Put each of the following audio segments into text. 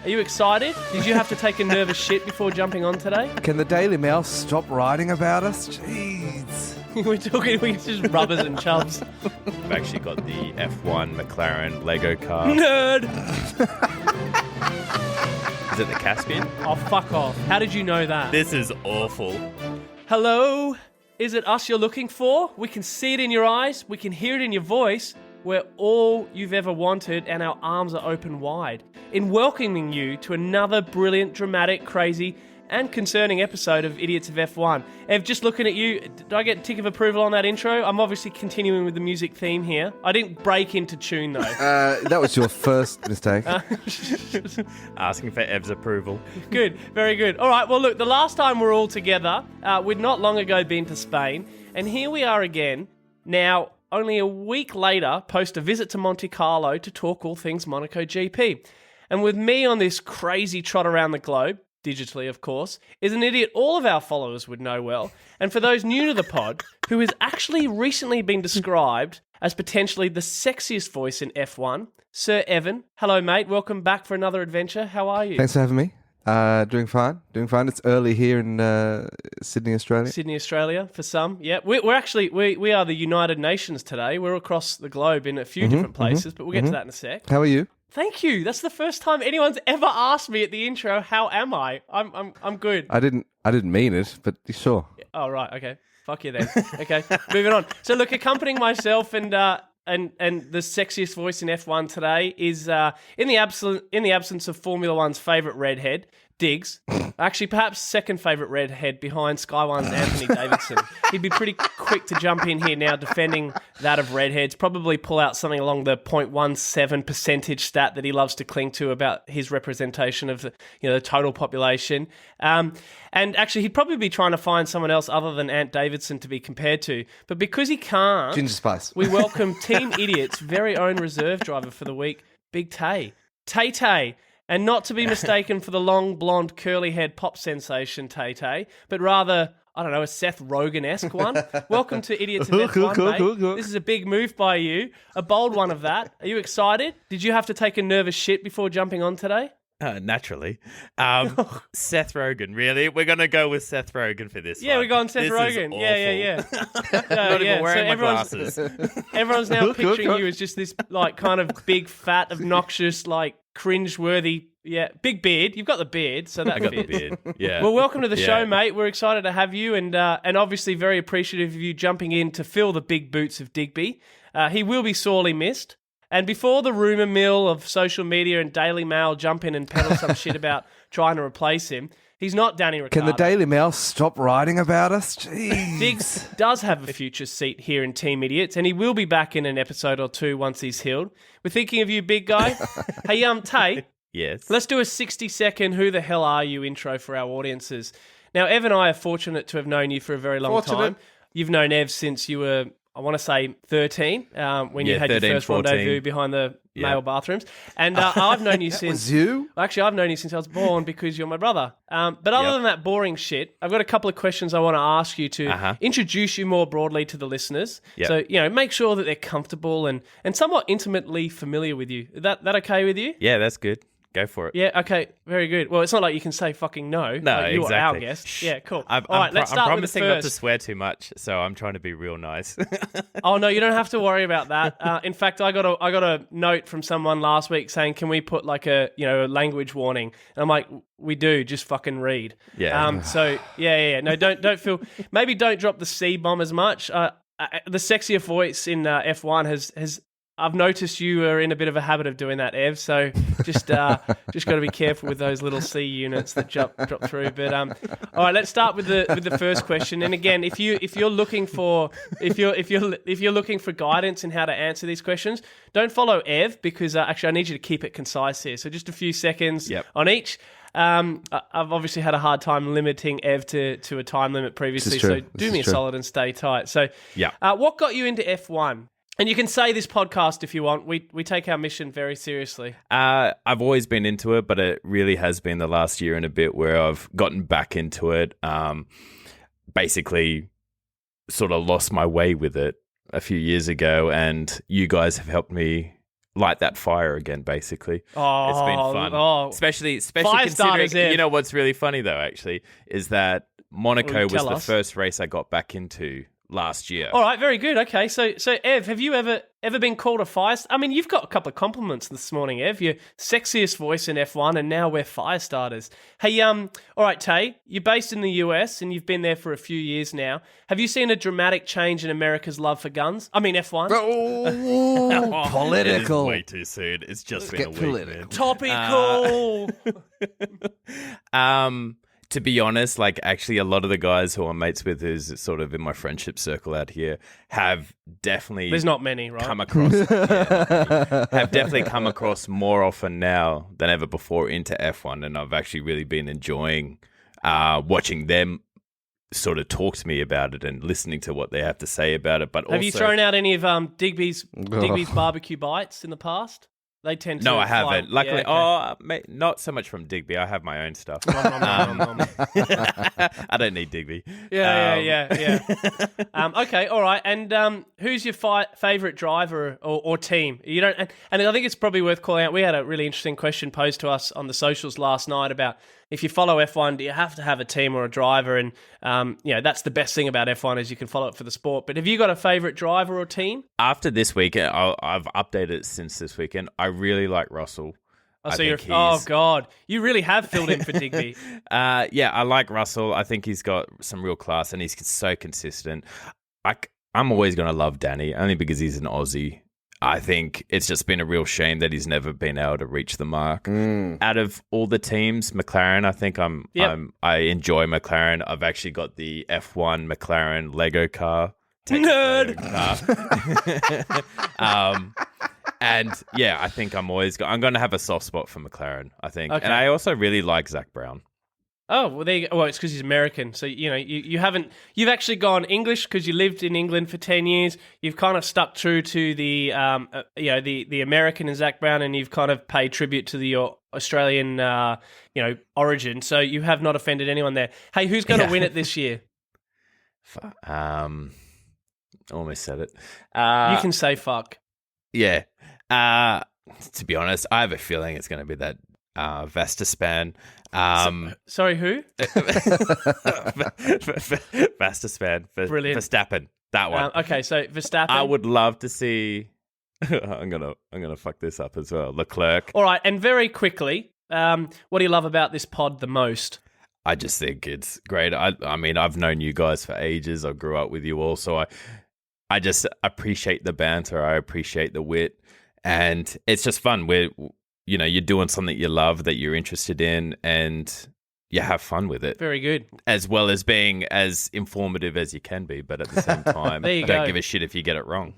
Are you excited? Did you have to take a nervous shit before jumping on today? Can the Daily Mail stop writing about us? Jeez. We're just rubbers and chubs. I've actually got the F1 McLaren Lego car. Nerd! Is it the Caspian? Oh, fuck off. How did you know that? This is awful. Hello? Is it us you're looking for? We can see it in your eyes. We can hear it in your voice. We're all you've ever wanted, and our arms are open wide in welcoming you to another brilliant, dramatic, crazy, and concerning episode of Idiots of F1. Ev, just looking at you, did I get a tick of approval on that intro? I'm obviously continuing with the music theme here. I didn't break into tune, though. That was your first mistake. Asking for Ev's approval. Good, very good. All right, well, look, the last time we were all together, we'd not long ago been to Spain, and here we are again. Now, only a week later, post a visit to Monte Carlo to talk all things Monaco GP. And with me on this crazy trot around the globe, digitally of course, is an idiot all of our followers would know well. And for those new to the pod, who has actually recently been described as potentially the sexiest voice in F1, Sir Evan. Hello, mate. Welcome back for another adventure. How are you? Thanks for having me. Doing fine. It's early here in Sydney, Australia. Sydney, Australia, for some. Yeah, we are the United Nations today. We're across the globe in a few different places, but we'll get to that in a sec. How are you? Thank you. That's the first time anyone's ever asked me at the intro, how am I? I'm good. I didn't mean it, but sure. Oh, right. Okay. Fuck you then. Okay. Moving on. So look, accompanying myself and the sexiest voice in F1 today is in the absence of Formula One's favourite redhead, Diggs. Actually, perhaps second favourite redhead behind Sky One's Anthony Davidson. He'd be pretty quick to jump in here now defending that of redheads. Probably pull out something along the 0.17% stat that he loves to cling to about his representation of the total population. And actually, he'd probably be trying to find someone else other than Ant Davidson to be compared to. But because he can't, Ginger Spice. We welcome Team Idiot's very own reserve driver for the week, Big Tay. Tay. And not to be mistaken for the long, blonde, curly-haired pop sensation Tay, but rather, I don't know, a Seth Rogen-esque one. Welcome to Idiots of F1, mate. Cool. This is a big move by you, a bold one of that. Are you excited? Did you have to take a nervous shit before jumping on today? Naturally. Seth Rogen, really? We're going to go with Seth Rogen for this one. Yeah, we're going Seth Rogen. Yeah. Not even wearing my glasses. Everyone's now picturing you as just this, kind of big, fat, obnoxious, cringe-worthy, big beard. You've got the beard, so that I got fits. the beard, yeah. Well, welcome to the show, mate. We're excited to have you and obviously very appreciative of you jumping in to fill the big boots of Digby. He will be sorely missed. And before the rumour mill of social media and Daily Mail jump in and peddle some shit about trying to replace him, he's not Danny Ricciardo. Can the Daily Mail stop writing about us? Jeez. Diggs does have a future seat here in Team Idiots, and he will be back in an episode or two once he's healed. We're thinking of you, big guy. Hey, Tay. Yes. Let's do a 60-second who the hell are you intro for our audiences. Now, Ev and I are fortunate to have known you for a very long time. You've known Ev since you were, I want to say, 13, when you had 13, your first 14. Rendezvous behind the male bathrooms. And I've known you since... was you? Actually, I've known you since I was born because you're my brother. But other than that boring shit, I've got a couple of questions I want to ask you to introduce you more broadly to the listeners. Yep. So, make sure that they're comfortable and somewhat intimately familiar with you. Is that okay with you? Yeah, that's good. Go for it. Yeah, okay, very good. Well, it's not like you can say fucking no. No, you exactly. are our guest. Shh. Yeah, cool. I'm promising not to swear too much, so I'm trying to be real nice. Oh no, you don't have to worry about that. In fact, I got a note from someone last week saying, "Can we put a language warning?" And I'm like, "We do. Just fucking read." Yeah. So yeah. No, don't feel. Maybe don't drop the C bomb as much. The sexier voice in F1 has. I've noticed you are in a bit of a habit of doing that, Ev. So just got to be careful with those little C units that drop through. But all right, let's start with the first question. And again, if you're looking for guidance in how to answer these questions, don't follow Ev because actually I need you to keep it concise here. So just a few seconds on each. I've obviously had a hard time limiting Ev to a time limit previously, so do me a solid and stay tight. So, what got you into F1? And you can say this podcast if you want. We take our mission very seriously. I've always been into it, but it really has been the last year and a bit where I've gotten back into it. Basically, sort of lost my way with it a few years ago, and you guys have helped me light that fire again, basically. Oh, it's been fun. Especially Fire starters, considering, Ev. What's really funny though, actually, is that Monaco was tell the us. first race I got back into last year. All right, very good. Okay, so Ev, have you ever been called a fire? I mean, you've got a couple of compliments this morning, Ev. Your sexiest voice in F1, and now we're fire starters. Hey, all right, Tay, you're based in the US and you've been there for a few years now. Have you seen a dramatic change in America's love for guns? I mean, F1. Oh, political. It is way too soon. It's just been Get a week, political. man. Topical. To be honest, like actually a lot of the guys who I'm mates with, who's sort of in my friendship circle out here, have definitely There's not many, right? come across have definitely come across more often now than ever before into F1, and I've actually really been enjoying watching them sort of talk to me about it and listening to what they have to say about it. But Have you thrown out any of Digby's barbecue bites in the past? They tend to. No, I fly- haven't. Luckily, yeah, mate, not so much from Digby. I have my own stuff. okay. I don't need Digby. Yeah. Okay, all right. And who's your favorite driver or team? You don't, and I think it's probably worth calling out. We had a really interesting question posed to us on the socials last night about if you follow F1, do you have to have a team or a driver? And that's the best thing about F1 is you can follow it for the sport. But have you got a favorite driver or team? After this weekend, I've updated it since this weekend. I really like Russell. Oh God, you really have filled in for Digby. Yeah, I like Russell. I think he's got some real class and he's so consistent. I'm always going to love Danny, only because he's an Aussie. I think it's just been a real shame that he's never been able to reach the mark. Out of all the teams, McLaren, I think I enjoy McLaren. I've actually got the F1 McLaren Lego car. Nerd. And yeah, I think I'm going to have a soft spot for McLaren, I think. Okay. And I also really like Zach Brown. Oh, well, there you go. Well, it's because he's American. So, you've actually gone English because you lived in England for 10 years. You've kind of stuck true to the American and Zach Brown, and you've kind of paid tribute to your Australian, origin. So you have not offended anyone there. Hey, who's going to win it this year? Almost said it. You can say fuck. Yeah. To be honest, I have a feeling it's going to be that Verstappenin. Sorry, who? Verstappenin. Brilliant. Verstappen. That one. Okay, so Verstappen. I would love to see. I'm gonna fuck this up as well. Leclerc. All right, and very quickly, what do you love about this pod the most? I just think it's great. I mean, I've known you guys for ages. I grew up with you all, so I just appreciate the banter. I appreciate the wit, and it's just fun. You're doing something you love that you're interested in, and you have fun with it. Very good. As well as being as informative as you can be, but at the same time, don't give a shit if you get it wrong.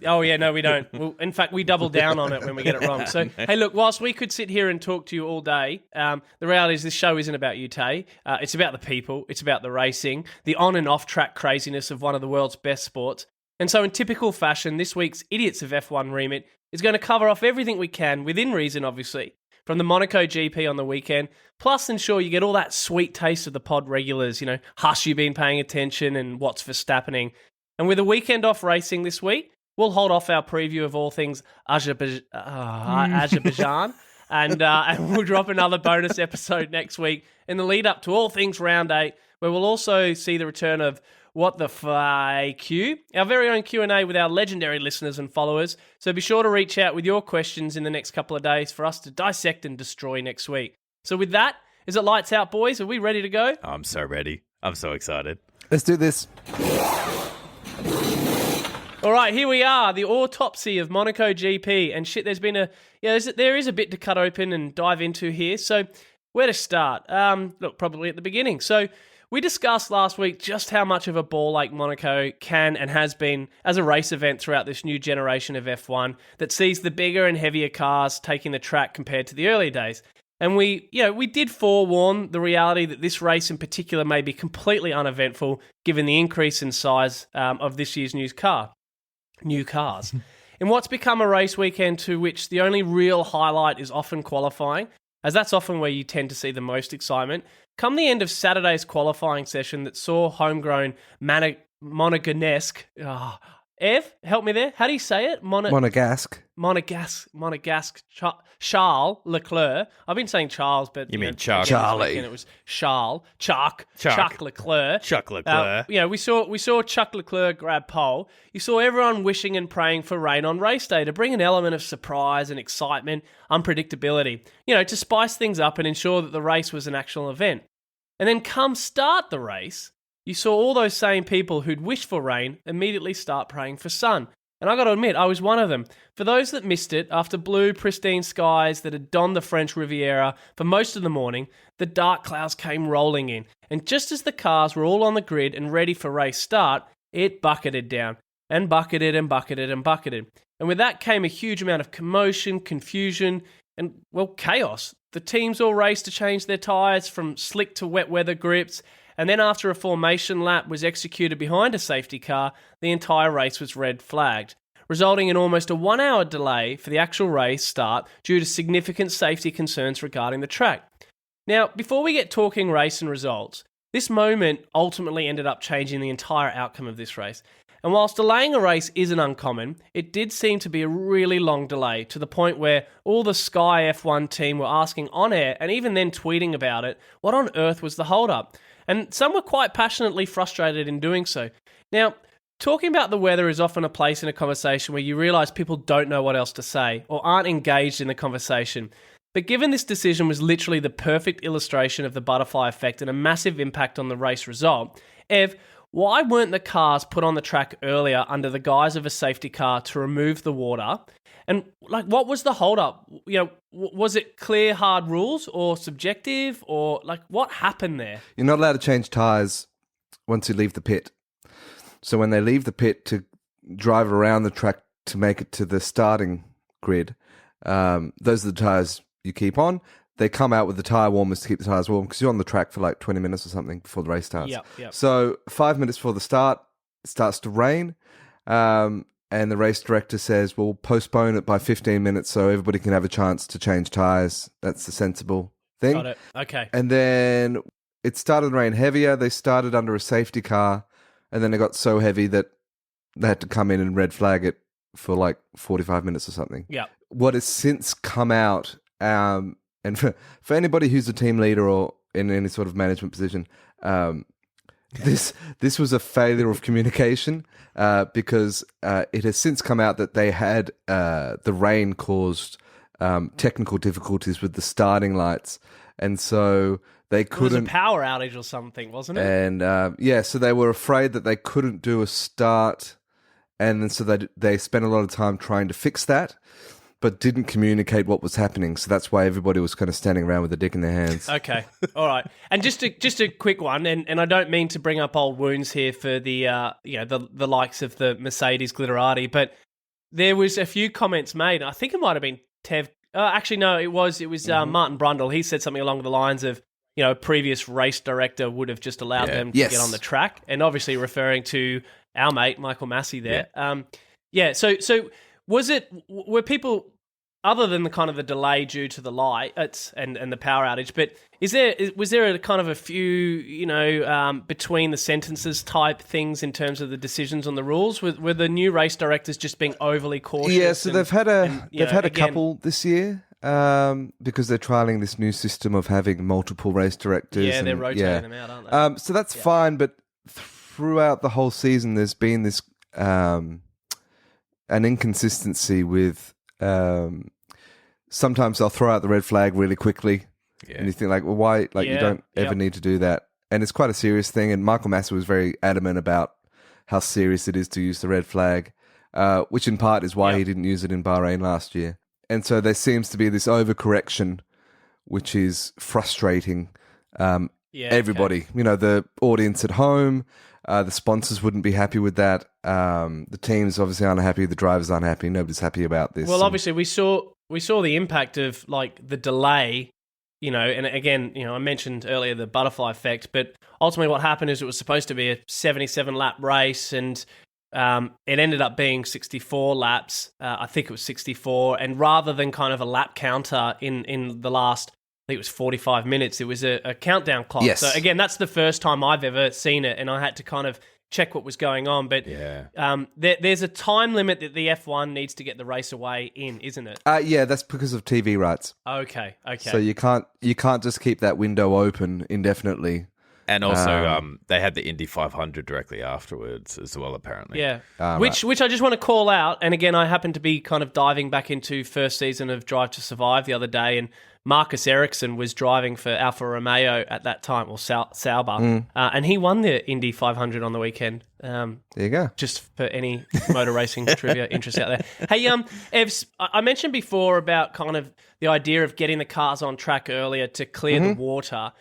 Oh, yeah, no, we don't. Well, in fact, we double down on it when we get it wrong. So, hey, look, whilst we could sit here and talk to you all day, the reality is this show isn't about you, Tay. It's about the people. It's about the racing, the on and off track craziness of one of the world's best sports. And so in typical fashion, this week's Idiots of F1 remit is going to cover off everything we can, within reason, obviously, from the Monaco GP on the weekend, plus ensure you get all that sweet taste of the pod regulars, Haas, you've been paying attention, and what's Verstappening. And with a weekend off racing this week, we'll hold off our preview of all things Azerbaijan, and we'll drop another bonus episode next week in the lead up to all things Round 8, where we'll also see the return of What the FAQ, our very own Q&A with our legendary listeners and followers. So be sure to reach out with your questions in the next couple of days for us to dissect and destroy next week. So with that, is it lights out, boys? Are we ready to go? I'm so ready. I'm so excited. Let's do this. All right, here we are, the autopsy of Monaco GP. And shit, there's been there is a bit to cut open and dive into here. So where to start? Look, probably at the beginning. So we discussed last week just how much of a ball like Monaco can and has been as a race event throughout this new generation of F1 that sees the bigger and heavier cars taking the track compared to the earlier days. And we did forewarn the reality that this race in particular may be completely uneventful given the increase in size of this year's new cars. In what's become a race weekend to which the only real highlight is often qualifying, as that's often where you tend to see the most excitement, come the end of Saturday's qualifying session that saw homegrown Moneganesque, Ev, help me there. How do you say it? Monegasque. Monegasque. Charles Leclerc. I've been saying Charles, but You mean know, Chuck. again, this Charlie. weekend it was Charles. Chuck Leclerc. Chuck Leclerc. We saw Chuck Leclerc grab pole. You saw everyone wishing and praying for rain on race day to bring an element of surprise and excitement, unpredictability, to spice things up and ensure that the race was an actual event. And then come start the race, you saw all those same people who'd wished for rain immediately start praying for sun. And I got to admit, I was one of them. For those that missed it, after blue, pristine skies that had donned the French Riviera for most of the morning, the dark clouds came rolling in. And just as the cars were all on the grid and ready for race start, it bucketed down. And bucketed and bucketed and bucketed. And with that came a huge amount of commotion, confusion, and, well, chaos. The teams all raced to change their tyres from slick to wet weather grips. And then after a formation lap was executed behind a safety car, the entire race was red flagged, resulting in almost a 1 hour delay for the actual race start due to significant safety concerns regarding the track. Now, before we get talking race and results, this moment ultimately ended up changing the entire outcome of this race. And whilst delaying a race isn't uncommon, it did seem to be a really long delay to the point where all the Sky F1 team were asking on air and even then tweeting about it, what on earth was the hold-up? And some were quite passionately frustrated in doing so. Now, talking about the weather is often a place in a conversation where you realise people don't know what else to say or aren't engaged in the conversation. But given this decision was literally the perfect illustration of the butterfly effect and a massive impact on the race result, Ev, why weren't the cars put on the track earlier under the guise of a safety car to remove the water? And what was the hold-up? Was it clear, hard rules or subjective, or what happened there? You're not allowed to change tyres once you leave the pit. So when they leave the pit to drive around the track to make it to the starting grid, those are the tyres you keep on. They come out with the tyre warmers to keep the tyres warm because you're on the track for 20 minutes or something before the race starts. Yep. So 5 minutes before the start, it starts to rain. And the race director says, we'll postpone it by 15 minutes so everybody can have a chance to change tyres. That's the sensible thing. Got it. Okay. And then it started to rain heavier. They started under a safety car, and then it got so heavy that they had to come in and red flag it for 45 minutes or something. Yeah. What has since come out, and for anybody who's a team leader or in any sort of management position, this was a failure of communication because it has since come out that they had the rain caused technical difficulties with the starting lights, and so they couldn't. It was a power outage or something, wasn't it? And so they were afraid that they couldn't do a start, and then so they spent a lot of time trying to fix that, but didn't communicate what was happening. So that's why everybody was kind of standing around with a dick in their hands. Okay, all right. And just a quick one, and I don't mean to bring up old wounds here for the the likes of the Mercedes glitterati, but there was a few comments made. I think it might have been Tev. Actually, no, it was Martin Brundle. He said something along the lines of, a previous race director would have just allowed them to get on the track, and obviously referring to our mate Michael Massey there. Yeah. So were people, other than the kind of the delay due to the lights and the power outage, but was there a kind of a few, between the sentences type things in terms of the decisions on the rules? Were the new race directors just being overly cautious? Yeah, so they've had a couple this year because they're trialing this new system of having multiple race directors. Yeah, they're rotating them out, aren't they? So that's fine, but throughout the whole season, there's been this an inconsistency with sometimes they'll throw out the red flag really quickly, and you think why? You don't ever need to do that, and it's quite a serious thing. And Michael Massey was very adamant about how serious it is to use the red flag, which in part is why he didn't use it in Bahrain last year. And so there seems to be this overcorrection, which is frustrating. Everybody, the audience at home, the sponsors wouldn't be happy with that. The teams obviously aren't happy. The drivers aren't happy. Nobody's happy about this. Well, obviously we saw the impact of the delay, and again, I mentioned earlier the butterfly effect, but ultimately what happened is it was supposed to be a 77 lap race, and it ended up being 64 laps. I think it was 64, and rather than kind of a lap counter in the last, I think it was 45 minutes, it was a countdown clock. Yes. So again, that's the first time I've ever seen it, and I had to kind of check what was going on. But there's a time limit that the F1 needs to get the race away in, isn't it? Yeah, that's because of TV rights. Okay. So you can't just keep that window open indefinitely. And also, they had the Indy 500 directly afterwards as well, apparently. Yeah, which I just want to call out. And again, I happened to be kind of diving back into first season of Drive to Survive the other day, and Marcus Ericsson was driving for Alfa Romeo at that time, or Sauber, and he won the Indy 500 on the weekend. There you go. Just for any motor racing trivia interest out there. Hey, Evs, I mentioned before about kind of the idea of getting the cars on track earlier to clear the water.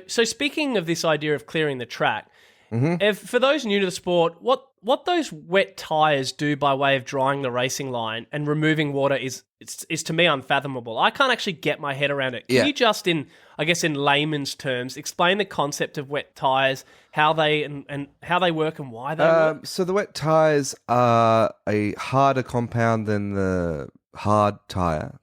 So speaking of this idea of clearing the track, Ev, for those new to the sport, what those wet tyres do by way of drying the racing line and removing water is to me unfathomable. I can't actually get my head around it. Can you just, in layman's terms, explain the concept of wet tyres, how they and how they work and why they work? So the wet tyres are a harder compound than the hard tyre.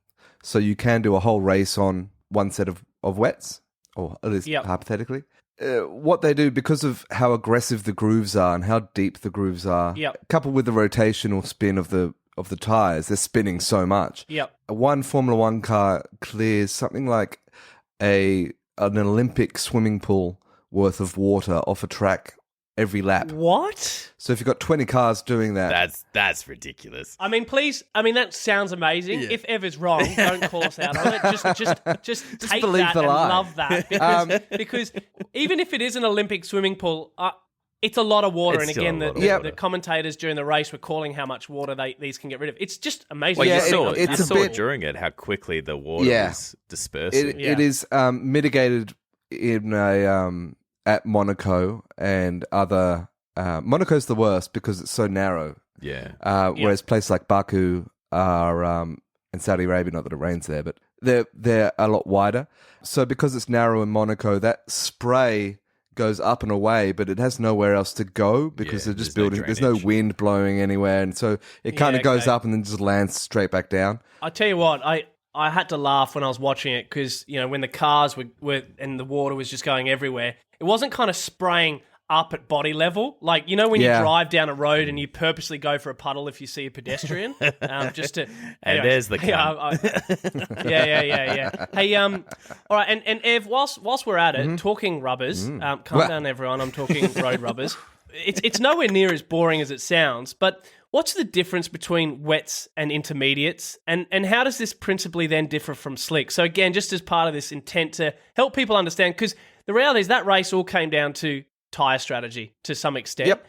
So you can do a whole race on one set of wets, or at least hypothetically. What they do, because of how aggressive the grooves are and how deep the grooves are, coupled with the rotational spin of the tyres, they're spinning so much. One Formula One car clears something like an Olympic swimming pool worth of water off a track every lap. What? So if you've got 20 cars doing that... That's ridiculous. I mean, please... I mean, that sounds amazing. Yeah. If Ever's wrong, don't call us out on it. Just take believe that the and lie. love that. Because even if it is an Olympic swimming pool... it's a lot of water, and again, the commentators during the race were calling how much water these can get rid of. It's just amazing. Well, you saw it during it, how quickly the water was dispersing. It is mitigated in at Monaco and other... Monaco's the worst because it's so narrow. Whereas places like Baku are... and Saudi Arabia, not that it rains there, but they're a lot wider. So because it's narrow in Monaco, that spray goes up and away, but it has nowhere else to go because they're just building. There's no wind blowing anywhere, and so it kind of goes up and then just lands straight back down. I tell you what, I had to laugh when I was watching it because when the cars were and the water was just going everywhere, it wasn't kind of spraying up at body level, like when you drive down a road and you purposely go for a puddle if you see a pedestrian, just to. And there's the car. Yeah. Hey, all right, and Ev, whilst we're at it, talking rubbers, calm down, everyone. I'm talking road rubbers. It's nowhere near as boring as it sounds, but what's the difference between wets and intermediates, and how does this principally then differ from slicks? So again, just as part of this intent to help people understand, because the reality is that race all came down to tyre strategy to some extent.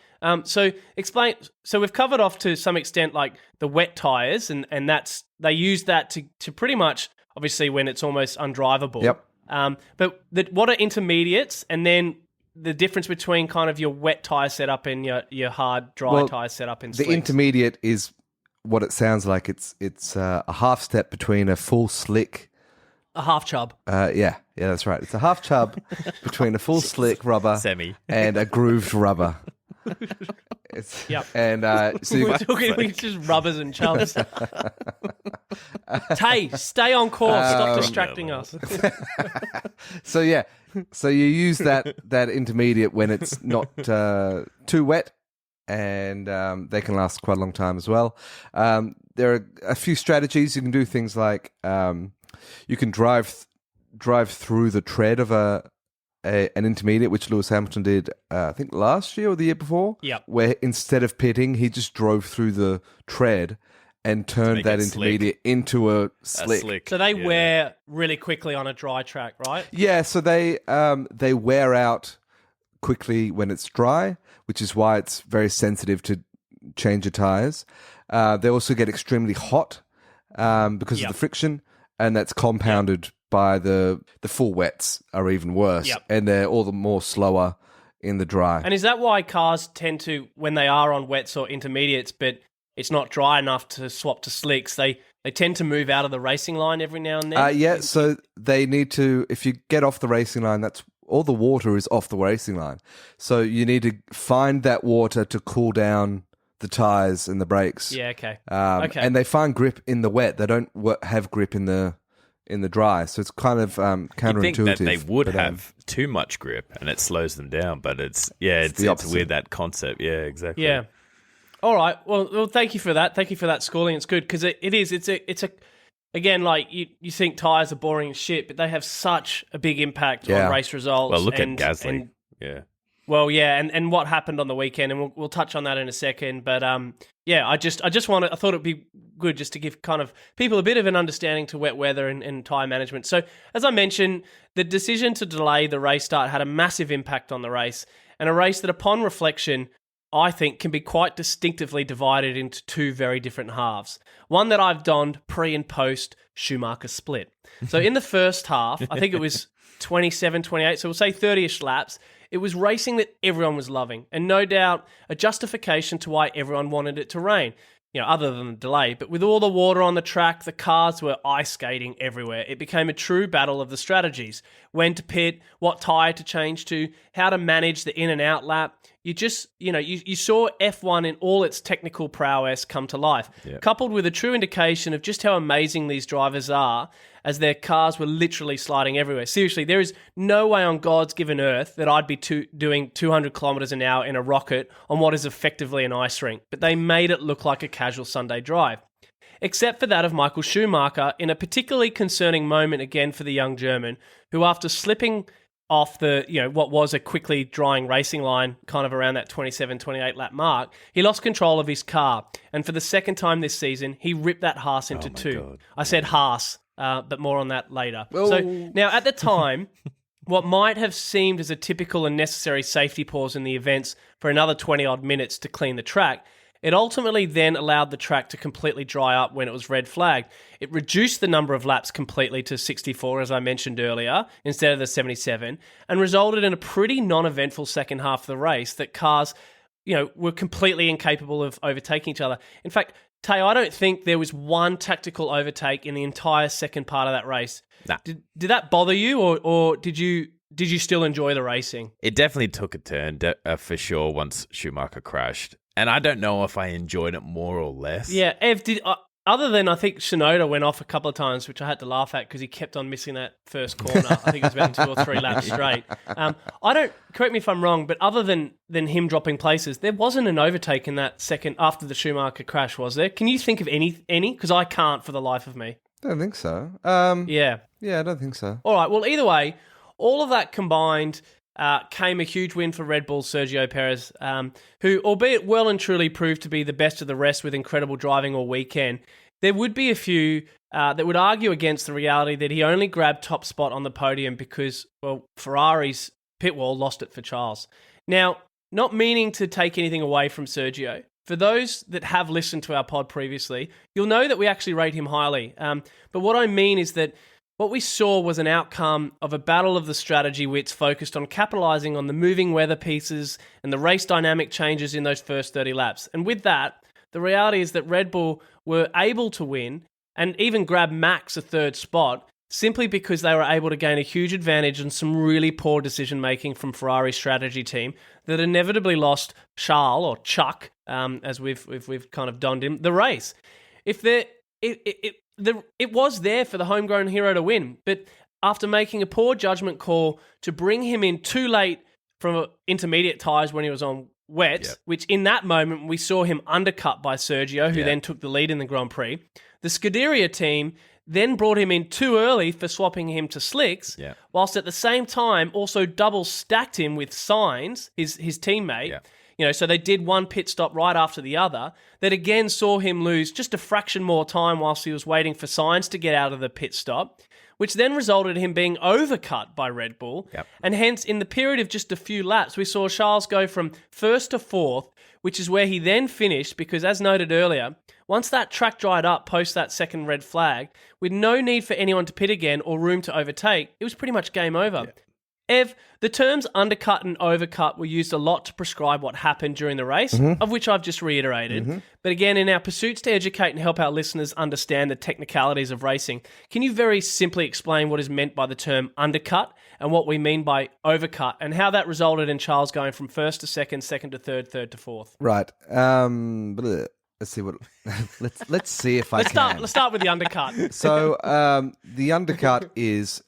So explain. So we've covered off to some extent like the wet tyres, and that's they use that to pretty much obviously when it's almost undrivable. But what are intermediates, and then the difference between kind of your wet tyre setup and your hard dry tyre setup in slicks? The intermediate is what it sounds like. It's a half step between a full slick. A half chub. Yeah, that's right. It's a half chub between a full slick rubber and a grooved rubber. And so we're talking just rubbers and chubs. Tay, stay on course. Stop distracting us. So you use that intermediate when it's not too wet, and they can last quite a long time as well. There are a few strategies. You can do things like you can drive through the tread of an intermediate, which Lewis Hamilton did, I think last year or the year before. Where instead of pitting, he just drove through the tread and turned that intermediate into a slick. So they wear really quickly on a dry track, right? Yeah. So they wear out quickly when it's dry, which is why it's very sensitive to change your tires. They also get extremely hot because of the friction. And that's compounded by the full wets are even worse. And they're all the more slower in the dry. And is that why cars tend to, when they are on wets or intermediates, but it's not dry enough to swap to slicks, they tend to move out of the racing line every now and then? So they need to, if you get off the racing line, that's all the water is off the racing line. So you need to find that water to cool down the tires and the brakes. Okay. And they find grip in the wet. They don't have grip in the in the dry. So it's kind of counterintuitive. You think that they would have too much grip and it slows them down, but it's weird, that concept. Yeah, exactly. Yeah. All right. Well, thank you for that. Thank you for that schooling. It's good because it's a again, like you think tyres are boring as shit, but they have such a big impact on race results. Well, look at Gasly. Well, yeah, and what happened on the weekend, and we'll touch on that in a second. But I thought it'd be good just to give kind of people a bit of an understanding to wet weather and tyre management. So, as I mentioned, the decision to delay the race start had a massive impact on the race, and a race that, upon reflection, I think can be quite distinctively divided into two very different halves. One that I've donned pre and post Schumacher split. So in the first half, I think it was 27, 28, so we'll say 30-ish laps, it was racing that everyone was loving, and no doubt a justification to why everyone wanted it to rain. Other than the delay. But with all the water on the track, the cars were ice skating everywhere. It became a true battle of the strategies. When to pit, what tyre to change to, how to manage the in and out lap. You saw F1 in all its technical prowess come to life, coupled with a true indication of just how amazing these drivers are, as their cars were literally sliding everywhere. Seriously, there is no way on God's given earth that I'd be doing 200 kilometers an hour in a rocket on what is effectively an ice rink, but they made it look like a casual Sunday drive. Except for that of Michael Schumacher in a particularly concerning moment again for the young German, who after slipping off the, what was a quickly drying racing line, kind of around that 27, 28 lap mark, he lost control of his car. And for the second time this season, he ripped that Haas into two. God. I said Haas, but more on that later. Oh. So now at the time, what might have seemed as a typical and necessary safety pause in the events for another 20 odd minutes to clean the track, it ultimately then allowed the track to completely dry up when it was red flagged. It reduced the number of laps completely to 64, as I mentioned earlier, instead of the 77, and resulted in a pretty non-eventful second half of the race that cars, were completely incapable of overtaking each other. In fact, Tay, I don't think there was one tactical overtake in the entire second part of that race. Nah. Did that bother you, or did you still enjoy the racing? It definitely took a turn for sure once Schumacher crashed. And I don't know if I enjoyed it more or less. Yeah, Ev, other than I think Tsunoda went off a couple of times, which I had to laugh at because he kept on missing that first corner. I think it was about 2 or 3 laps straight. Correct me if I'm wrong, but other than him dropping places, there wasn't an overtake in that second after the Schumacher crash, was there? Can you think of any? Because I can't for the life of me. I don't think so. Yeah, I don't think so. All right, well, either way, all of that combined came a huge win for Red Bull's Sergio Perez, who, albeit well and truly proved to be the best of the rest with incredible driving all weekend, there would be a few that would argue against the reality that he only grabbed top spot on the podium because, well, Ferrari's pit wall lost it for Charles. Now, not meaning to take anything away from Sergio, for those that have listened to our pod previously, you'll know that we actually rate him highly. But what I mean is that what we saw was an outcome of a battle of the strategy wits focused on capitalizing on the moving weather pieces and the race dynamic changes in those first 30 laps. And with that, the reality is that Red Bull were able to win and even grab Max a third spot simply because they were able to gain a huge advantage on some really poor decision-making from Ferrari's strategy team that inevitably lost Charles, or Chuck, as we've kind of donned him, the race. It was there for the homegrown hero to win, but after making a poor judgment call to bring him in too late from intermediate tyres when he was on wet, which in that moment we saw him undercut by Sergio, who then took the lead in the Grand Prix. The Scuderia team then brought him in too early for swapping him to slicks, whilst at the same time also double stacked him with Sainz, his teammate. So they did one pit stop right after the other that again saw him lose just a fraction more time whilst he was waiting for Sainz to get out of the pit stop, which then resulted in him being overcut by Red Bull. And hence, in the period of just a few laps, we saw Charles go from first to fourth, which is where he then finished because, as noted earlier, once that track dried up post that second red flag, with no need for anyone to pit again or room to overtake, it was pretty much game over. Ev, the terms undercut and overcut were used a lot to prescribe what happened during the race, of which I've just reiterated. But again, in our pursuits to educate and help our listeners understand the technicalities of racing, can you very simply explain what is meant by the term undercut and what we mean by overcut and how that resulted in Charles going from first to second, second to third, third to fourth? Right. let's see what. let's see if Let's can. let's start with the undercut. So the undercut is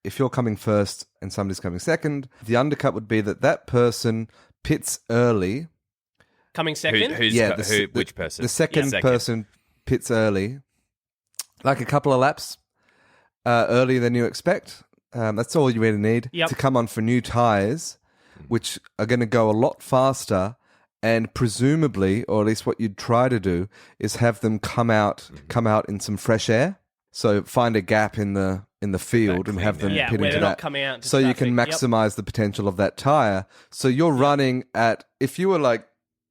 if you're coming first and somebody's coming second, the undercut would be that person pits early. Coming second? Which person? The second person pits early, like a couple of laps earlier than you expect. That's all you really need to come on for new tyres, which are going to go a lot faster. And presumably, or at least what you'd try to do, is have them come out in some fresh air. So find a gap in the field and have them pit into that. Not coming out so traffic. You can maximize the potential of that tire. So you're running at, if you were like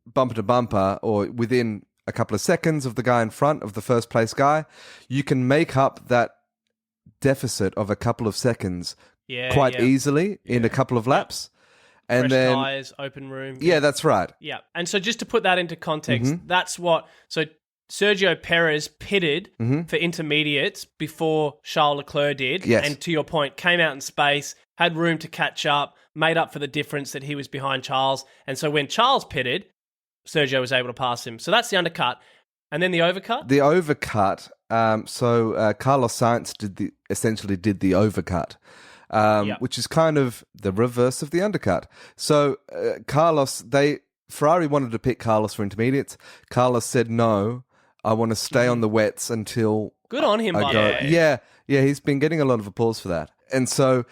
bumper to bumper or within a couple of seconds of the guy in front of the first place guy, you can make up that deficit of a couple of seconds quite easily in a couple of laps. And fresh then tires, open room. Yeah, that's right. Yeah. And so just to put that into context, that's what... So Sergio Perez pitted for intermediates before Charles Leclerc did. Yes. And to your point, came out in space, had room to catch up, made up for the difference that he was behind Charles. And so when Charles pitted, Sergio was able to pass him. So that's the undercut. And then the overcut? The overcut. So Carlos Sainz essentially did the overcut. Which is kind of the reverse of the undercut. So Ferrari wanted to pick Carlos for intermediates. Carlos said, no, I want to stay on the wets until... Good on him, by the way. Yeah, he's been getting a lot of applause for that. And so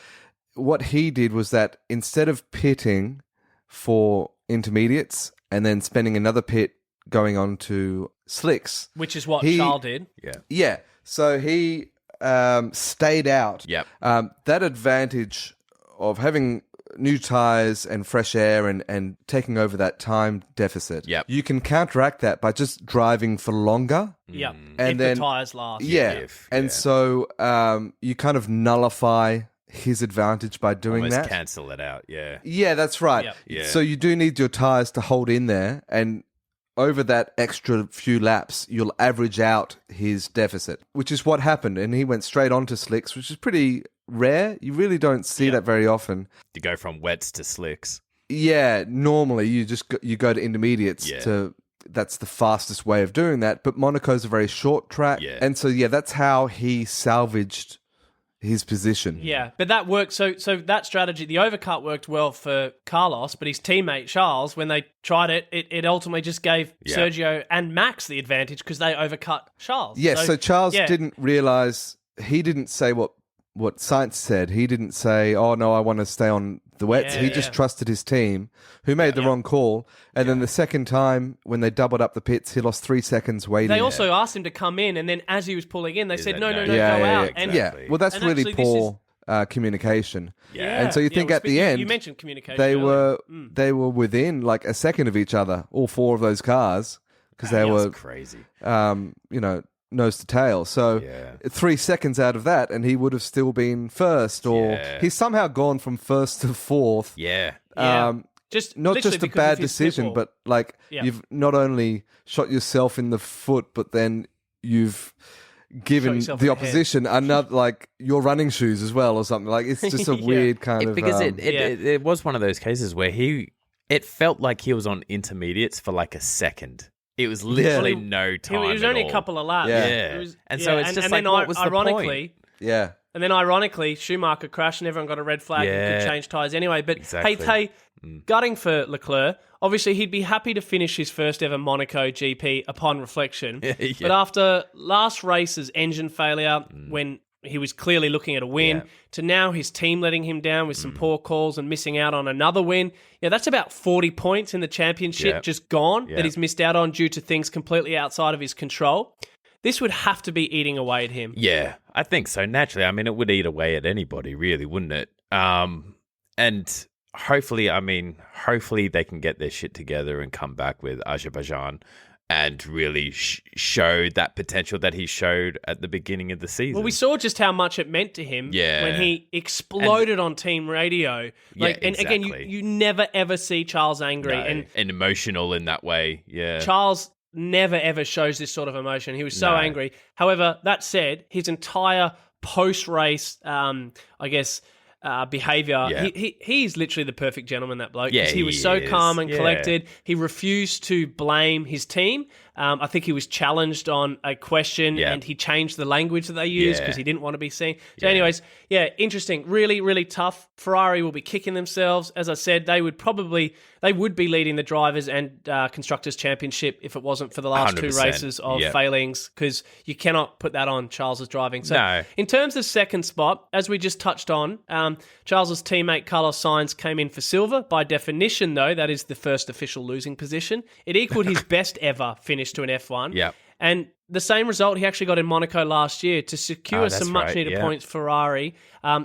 what he did was that instead of pitting for intermediates and then spending another pit going on to slicks... Which is what Charles did. Yeah. So he... stayed out. Yep. That advantage of having new tires and fresh air and taking over that time deficit. Yep. You can counteract that by just driving for longer. Yep. And if then the tires last. So you kind of nullify his advantage by doing almost that. Cancel it out. Yeah. Yeah, that's right. Yep. Yeah. So you do need your tires to hold in there, and over that extra few laps, you'll average out his deficit, which is what happened. And he went straight on to slicks, which is pretty rare. You really don't see that very often. To go from wets to slicks. Yeah, normally you go to intermediates that's the fastest way of doing that. But Monaco's a very short track. Yeah. And so, that's how he salvaged his position. Yeah, but that worked. So that strategy, the overcut worked well for Carlos, but his teammate Charles, when they tried it, it ultimately just gave Sergio and Max the advantage because they overcut Charles. Yeah, so Charles didn't realize, he didn't say what Sainz said. He didn't say, oh no, I want to stay on the wets. He just trusted his team, who made the wrong call. And then the second time, when they doubled up the pits, he lost 3 seconds waiting. They also asked him to come in, and then as he was pulling in, they said, no, go out. Exactly. Well, that's and really actually, poor communication. Yeah. And so you think at the end, you mentioned communication. they earlier. they were within like a second of each other, all four of those cars, because they were crazy. Nose to tail. So 3 seconds out of that, and he would have still been first, or he's somehow gone from first to fourth. Yeah. Just not just a bad decision, but like you've not only shot yourself in the foot, but then you've given the opposition another, like, your running shoes as well, or something. Like, it's just a weird kind of because it was one of those cases where it felt like he was on intermediates for like a second. It was literally no time. It was only a couple of laps. Yeah. So it's just like, what was the point? Yeah. And then ironically, Schumacher crashed and everyone got a red flag and could change tyres anyway. But hey, Tay, gutting for Leclerc. Obviously, he'd be happy to finish his first ever Monaco GP upon reflection. But after last race's engine failure, when he was clearly looking at a win, to now his team letting him down with some poor calls and missing out on another win. Yeah, that's about 40 points in the championship just gone that he's missed out on due to things completely outside of his control. This would have to be eating away at him. Yeah, I think so. Naturally, I mean, it would eat away at anybody, really, wouldn't it? And hopefully they can get their shit together and come back with Azerbaijan and really show that potential that he showed at the beginning of the season. Well, we saw just how much it meant to him when he exploded on team radio. And again, you never ever see Charles angry and emotional in that way. Yeah, Charles never ever shows this sort of emotion. He was so angry. However, that said, his entire post-race, behavior. He's literally the perfect gentleman, that bloke. Yeah, he was so calm and collected. He refused to blame his team. I think he was challenged on a question and he changed the language that they used because he didn't want to be seen. So anyways, interesting. Really, really tough. Ferrari will be kicking themselves. As I said, they would be leading the Drivers and Constructors Championship if it wasn't for the last 2 races of failings, because you cannot put that on Charles's driving. So in terms of second spot, as we just touched on, Charles's teammate Carlos Sainz came in for silver. By definition, though, that is the first official losing position. It equaled his best ever finish to an F1. Yeah. And the same result he actually got in Monaco last year to secure some much-needed points for Ferrari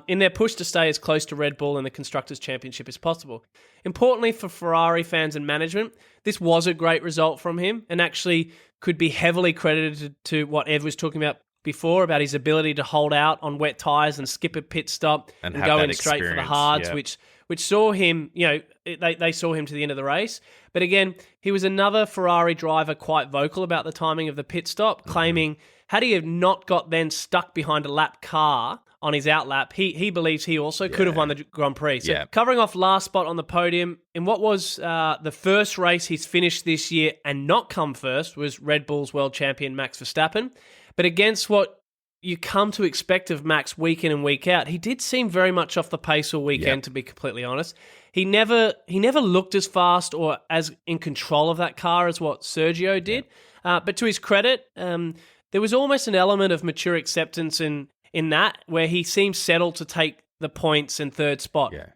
in their push to stay as close to Red Bull in the Constructors' Championship as possible. Importantly for Ferrari fans and management, this was a great result from him and actually could be heavily credited to what Ev was talking about before, about his ability to hold out on wet tyres and skip a pit stop and go in straight for the hards, which saw him, they saw him to the end of the race. But again, he was another Ferrari driver quite vocal about the timing of the pit stop, claiming had he have not got then stuck behind a lap car on his outlap, he believes he also could have won the Grand Prix. So covering off last spot on the podium, in what was the first race he's finished this year and not come first was Red Bull's world champion Max Verstappen. But against what you come to expect of Max week in and week out, he did seem very much off the pace all weekend, to be completely honest. He never looked as fast or as in control of that car as what Sergio did. But to his credit, there was almost an element of mature acceptance in that, where he seemed settled to take the points in third spot. Yeah.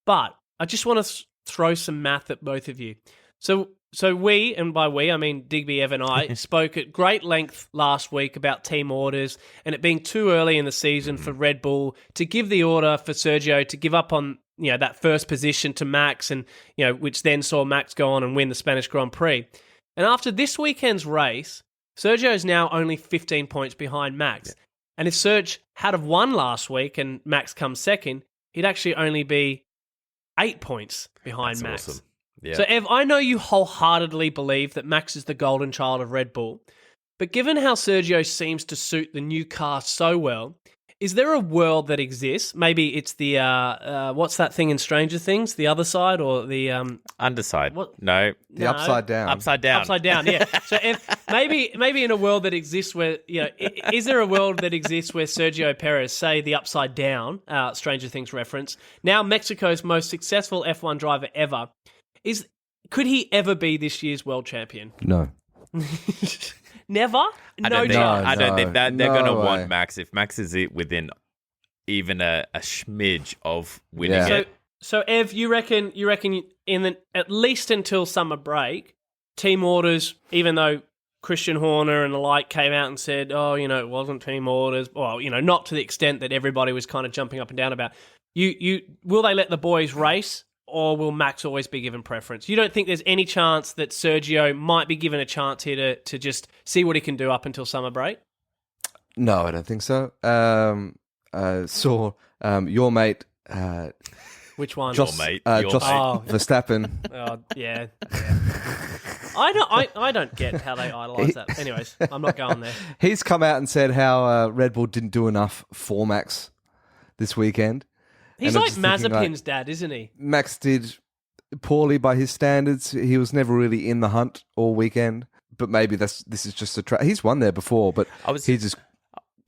But I just want to throw some math at both of you. So we, and by we, I mean Digby, Ev, and I, spoke at great length last week about team orders and it being too early in the season for Red Bull to give the order for Sergio to give up on that first position to Max, and which then saw Max go on and win the Spanish Grand Prix. And after this weekend's race, Sergio is now only 15 points behind Max. Yeah. And if Serge had have won last week and Max comes second, he'd actually only be 8 points behind Max. Awesome. Yeah. So, Ev, I know you wholeheartedly believe that Max is the golden child of Red Bull, but given how Sergio seems to suit the new car so well, is there a world that exists? Maybe it's the, what's that thing in Stranger Things? The other side or the... Underside. What? No. The upside down. Upside down. Upside down, yeah. So maybe in a world that exists where, is there a world that exists where Sergio Perez, say the upside down, Stranger Things reference, now Mexico's most successful F1 driver ever, could he ever be this year's world champion? No. Never? I don't think that they're going to want Max. If Max is within even a smidge of winning it. So Ev, you reckon at least until summer break, team orders, even though Christian Horner and the like came out and said, it wasn't team orders, well, not to the extent that everybody was kind of jumping up and down about. Will they let the boys race? Or will Max always be given preference? You don't think there's any chance that Sergio might be given a chance here to just see what he can do up until summer break? No, I don't think so. Saw your mate... Which one? Your mate. Verstappen. Oh, yeah. I don't get how they idolise that. Anyways, I'm not going there. He's come out and said how Red Bull didn't do enough for Max this weekend. He's like Mazepin's dad, isn't he? Max did poorly by his standards. He was never really in the hunt all weekend. But maybe this is just a track. He's won there before, but he just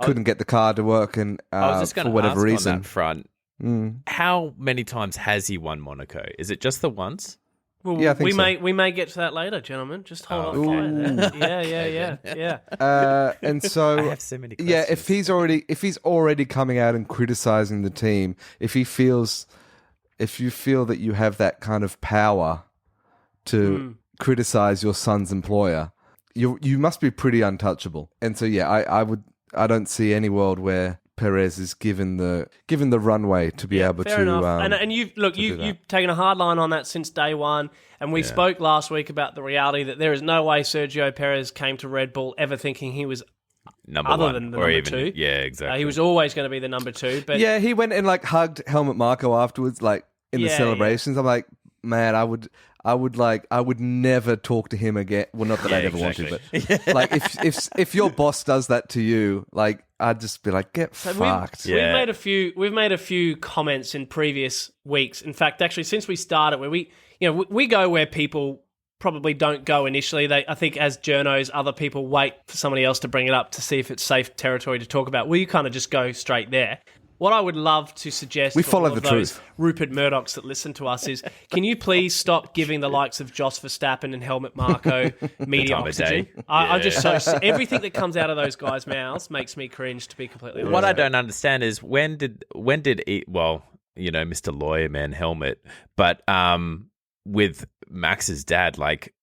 couldn't get the car to work, and for whatever reason. On that front, how many times has he won Monaco? Is it just the once? Well, yeah, I think we may get to that later, gentlemen. Just hold on there. Yeah. And so I have so many questions. Yeah, if he's already coming out and criticizing the team, if you feel that you have that kind of power to criticize your son's employer, you must be pretty untouchable. And so I don't see any world where Perez is given the runway to be able fair to. Enough. And you've taken a hard line on that since day one, and we spoke last week about the reality that there is no way Sergio Perez came to Red Bull ever thinking he was number two. Yeah, exactly. He was always going to be the number two. But yeah, he went and hugged Helmut Marko afterwards, in the celebrations. Yeah. I'm like, man, I would never talk to him again. Well, not that I'd ever want to, but if your boss does that to you, I'd just be like, get fucked. We've made a few comments in previous weeks. In fact, actually, since we started, where we go where people probably don't go initially. I think as journos, other people wait for somebody else to bring it up to see if it's safe territory to talk about. Well, you kind of just go straight there. What I would love to suggest We for follow all of the those truth. Rupert Murdochs that listen to us is, can you please stop giving the likes of Jos Verstappen and Helmut Marko media time of oxygen? day. I'm just everything that comes out of those guys' mouths makes me cringe, to be completely honest. What I don't understand is when did Mr. Lawyer Man Helmet, but with Max's dad, like,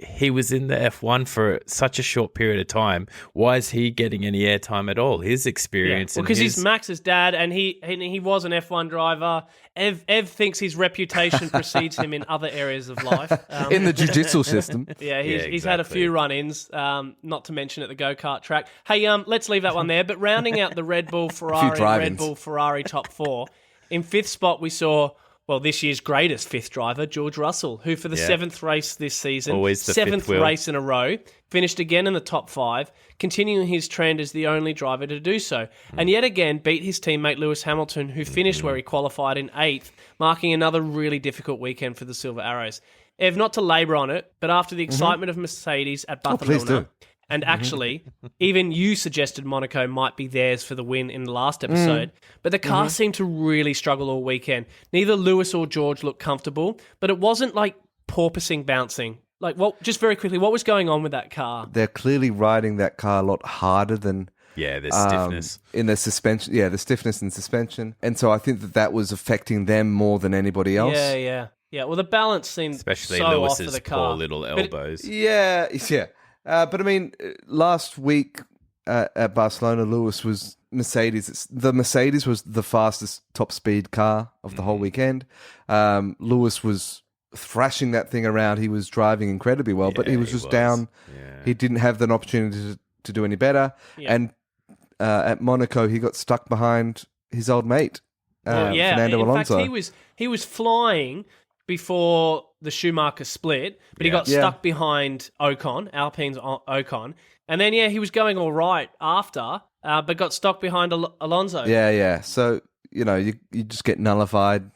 he was in the F1 for such a short period of time. Why is he getting any airtime at all? His experience, because he's Max's dad, and he was an F1 driver. Ev thinks his reputation precedes him in other areas of life. In the jiu-jitsu system. Yeah, he's had a few run-ins, not to mention at the go-kart track. Hey, let's leave that one there. But rounding out the Red Bull Ferrari top four, in fifth spot we saw, well, this year's greatest fifth driver, George Russell, who for the seventh race this season, always the seventh race in a row, finished again in the top five, continuing his trend as the only driver to do so. And yet again beat his teammate Lewis Hamilton, who finished where he qualified in eighth, marking another really difficult weekend for the Silver Arrows. Ev, not to labour on it, but after the excitement of Mercedes at please do. Barcelona, and actually, even you suggested Monaco might be theirs for the win in the last episode, but the car seemed to really struggle all weekend. Neither Lewis or George looked comfortable, but it wasn't like porpoising bouncing. Like, just very quickly, what was going on with that car? They're clearly riding that car a lot harder than... Yeah, there's stiffness. In the suspension. Yeah, the stiffness in suspension. And so I think that was affecting them more than anybody else. Yeah. Well, the balance seemed especially so Lewis's off for the car. poor little elbows. But I mean, last week at Barcelona, Lewis was Mercedes. The Mercedes was the fastest top speed car of the whole weekend. Lewis was thrashing that thing around. He was driving incredibly well, but he was just down. Yeah. He didn't have an opportunity to do any better. Yeah. And at Monaco, he got stuck behind his old mate, Fernando Alonso. In fact, he was flying before the Schumacher split, but he got stuck behind Alpine's Ocon. And then, he was going all right after, but got stuck behind Alonso. Yeah. So, you just get nullified.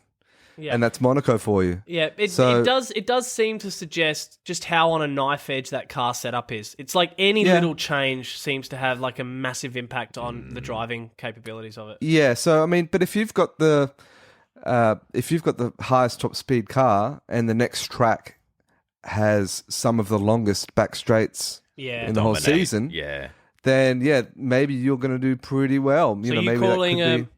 Yeah. And that's Monaco for you. Yeah, it does seem to suggest just how on a knife edge that car setup is. It's like any little change seems to have like a massive impact on the driving capabilities of it. Yeah, so I mean, but if you've got the highest top speed car and the next track has some of the longest back straights in the whole season, then maybe you're going to do pretty well. So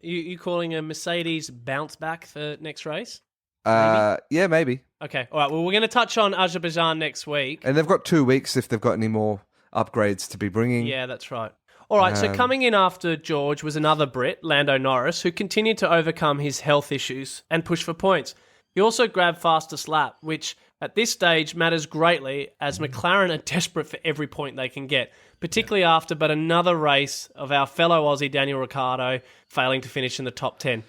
you calling a Mercedes bounce back for next race? Maybe? Yeah, maybe. Okay, all right. Well, we're going to touch on Azerbaijan next week, and they've got 2 weeks if they've got any more upgrades to be bringing. Yeah, that's right. All right, so coming in after George was another Brit, Lando Norris, who continued to overcome his health issues and push for points. He also grabbed fastest lap, which at this stage matters greatly as McLaren are desperate for every point they can get, particularly after but another race of our fellow Aussie Daniel Ricciardo failing to finish in the top 10.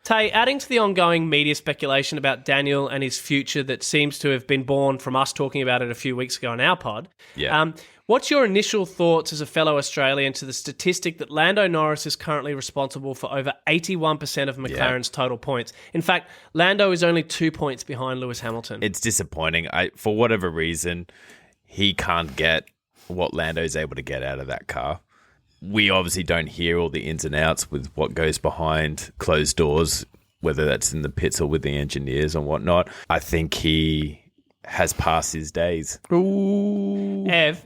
Tay, adding to the ongoing media speculation about Daniel and his future that seems to have been born from us talking about it a few weeks ago on our pod, what's your initial thoughts as a fellow Australian to the statistic that Lando Norris is currently responsible for over 81% of McLaren's total points? In fact, Lando is only 2 points behind Lewis Hamilton. It's disappointing. For whatever reason, he can't get what Lando's able to get out of that car. We obviously don't hear all the ins and outs with what goes behind closed doors, whether that's in the pits or with the engineers and whatnot. I think he has passed his days. Ooh. Ev,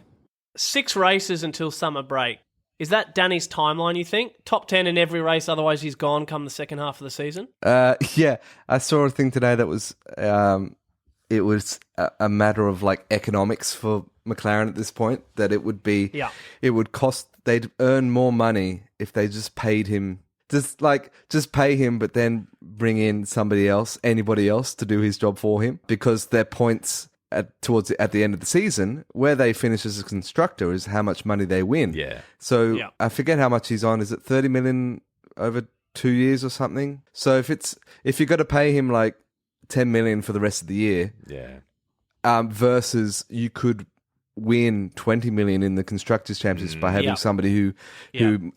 6 races until summer break. Is that Danny's timeline, you think? Top 10 in every race, otherwise he's gone come the second half of the season? Yeah, I saw a thing today that was... it was a matter of like economics for McLaren at this point, that it would be... Yeah. It would cost... They'd earn more money if they just paid him... Just pay him, but then bring in anybody else to do his job for him, because their points... At the end of the season, where they finish as a constructor is how much money they win. Yeah. So I forget how much he's on. Is it 30 million over 2 years or something? So if you've got to pay him like 10 million for the rest of the year, versus you could win 20 million in the Constructors' Championship by having somebody who